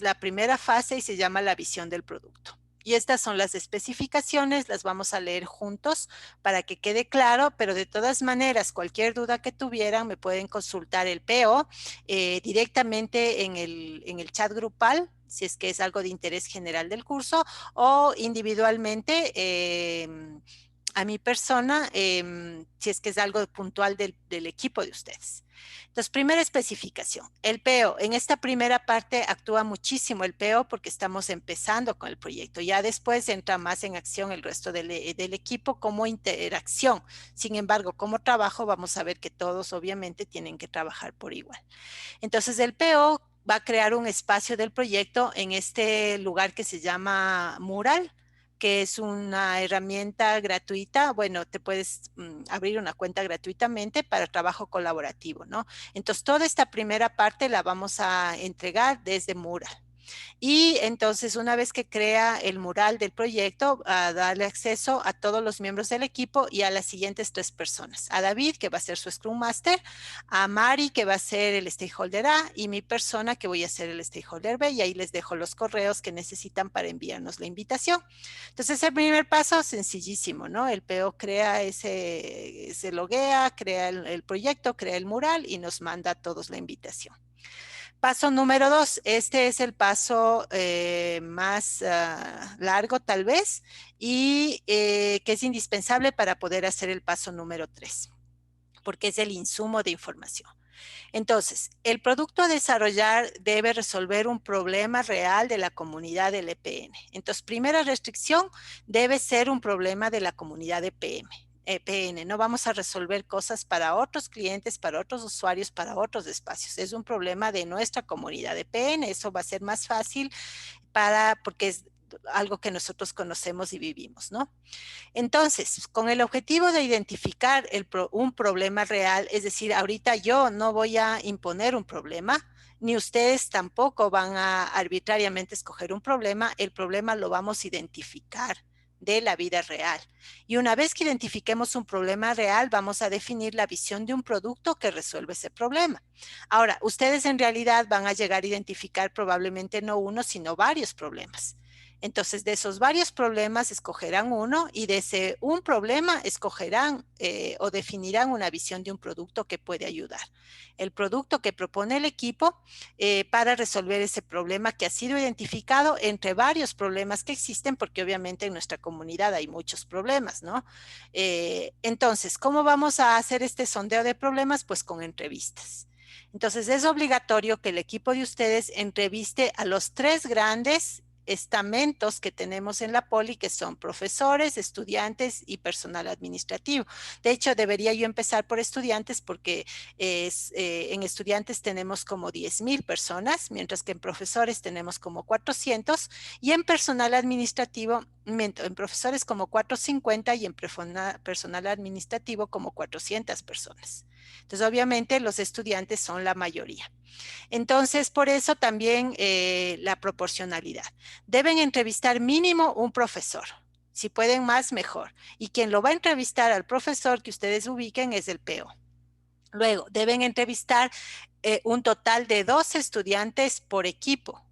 [SPEAKER 1] la primera fase y se llama la visión del producto. Y estas son las especificaciones, las vamos a leer juntos para que quede claro, pero de todas maneras, cualquier duda que tuvieran, me pueden consultar el PO directamente en el chat grupal, si es que es algo de interés general del curso, o individualmente a mi persona, si es que es algo puntual del equipo de ustedes. Entonces, primera especificación, el PO. En esta primera parte actúa muchísimo el PO porque estamos empezando con el proyecto. Ya después entra más en acción el resto del equipo como interacción. Sin embargo, como trabajo, vamos a ver que todos obviamente tienen que trabajar por igual. Entonces, el PO va a crear un espacio del proyecto en este lugar que se llama Mural, que es una herramienta gratuita. Bueno, te puedes abrir una cuenta gratuitamente para trabajo colaborativo, ¿no? Entonces, toda esta primera parte la vamos a entregar desde Mural. Y entonces, una vez que crea el mural del proyecto, a darle acceso a todos los miembros del equipo y a las siguientes 3 personas: a David, que va a ser su Scrum Master; a Mari, que va a ser el Stakeholder A; y mi persona, que voy a ser el Stakeholder B. Y ahí les dejo los correos que necesitan para enviarnos la invitación. Entonces, el primer paso, sencillísimo, ¿no? El PO crea se loguea, crea el proyecto, crea el mural y nos manda a todos la invitación. Paso número 2, este es el paso más largo tal vez, y que es indispensable para poder hacer el paso número 3, porque es el insumo de información. Entonces, el producto a desarrollar debe resolver un problema real de la comunidad del EPN. Entonces, primera restricción, debe ser un problema de la comunidad de EPN. No vamos a resolver cosas para otros clientes, para otros usuarios, para otros espacios. Es un problema de nuestra comunidad de EPN. Eso va a ser más fácil porque es algo que nosotros conocemos y vivimos, ¿no? Entonces, con el objetivo de identificar un problema real, es decir, ahorita yo no voy a imponer un problema, ni ustedes tampoco van a arbitrariamente escoger un problema. El problema lo vamos a identificar de la vida real. Y una vez que identifiquemos un problema real, vamos a definir la visión de un producto que resuelve ese problema. Ahora, ustedes en realidad van a llegar a identificar probablemente no uno, sino varios problemas. Entonces, de esos varios problemas escogerán uno y de ese un problema escogerán o definirán una visión de un producto que puede ayudar. El producto que propone el equipo para resolver ese problema que ha sido identificado entre varios problemas que existen, porque obviamente en nuestra comunidad hay muchos problemas, ¿no? Entonces, ¿cómo vamos a hacer este sondeo de problemas? Pues con entrevistas. Entonces, es obligatorio que el equipo de ustedes entreviste a los 3 grandes estamentos que tenemos en la Poli, que son profesores, estudiantes y personal administrativo. De hecho, debería yo empezar por estudiantes porque en estudiantes tenemos como 10,000 personas, mientras que en profesores tenemos como 400 y en personal administrativo, en profesores como 450 y en personal administrativo como 400 personas. Entonces, obviamente, los estudiantes son la mayoría. Entonces, por eso también la proporcionalidad. Deben entrevistar mínimo un profesor. Si pueden más, mejor. Y quien lo va a entrevistar al profesor que ustedes ubiquen es el PO. Luego, deben entrevistar un total de 2 estudiantes por equipo.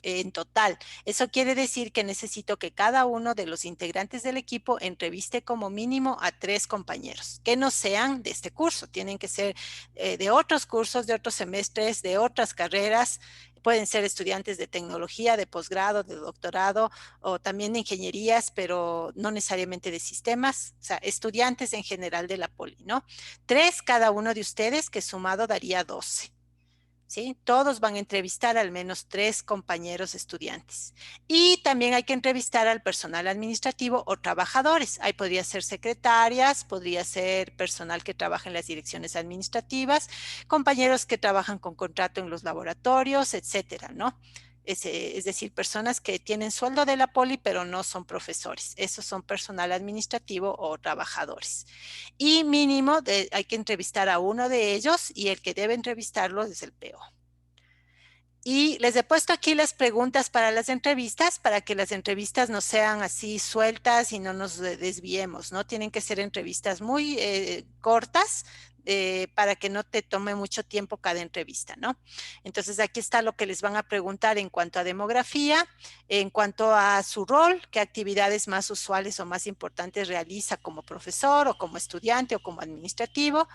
[SPEAKER 1] En total. Eso quiere decir que necesito que cada uno de los integrantes del equipo entreviste como mínimo a 3 compañeros, que no sean de este curso, tienen que ser de otros cursos, de otros semestres, de otras carreras, pueden ser estudiantes de tecnología, de posgrado, de doctorado o también de ingenierías, pero no necesariamente de sistemas, o sea, estudiantes en general de la Poli, ¿no? 3 cada uno de ustedes, que sumado daría 12. ¿Sí? Todos van a entrevistar al menos 3 compañeros estudiantes. Y también hay que entrevistar al personal administrativo o trabajadores. Ahí podría ser secretarias, podría ser personal que trabaja en las direcciones administrativas, compañeros que trabajan con contrato en los laboratorios, etcétera, ¿no? Es decir, personas que tienen sueldo de la Poli, pero no son profesores. Esos son personal administrativo o trabajadores. Y mínimo hay que entrevistar a uno de ellos y el que debe entrevistarlos es el PO. Y les he puesto aquí las preguntas para las entrevistas, para que las entrevistas no sean así sueltas y no nos desviemos, ¿no? Tienen que ser entrevistas muy cortas para que no te tome mucho tiempo cada entrevista, ¿no? Entonces, aquí está lo que les van a preguntar en cuanto a demografía, en cuanto a su rol, qué actividades más usuales o más importantes realiza como profesor o como estudiante o como administrativo,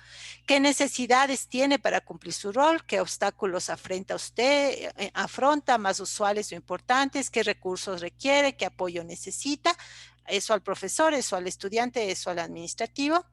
[SPEAKER 1] qué necesidades tiene para cumplir su rol, qué obstáculos afronta más usuales o importantes, qué recursos requiere, qué apoyo necesita, eso al profesor, eso al estudiante, eso al administrativo.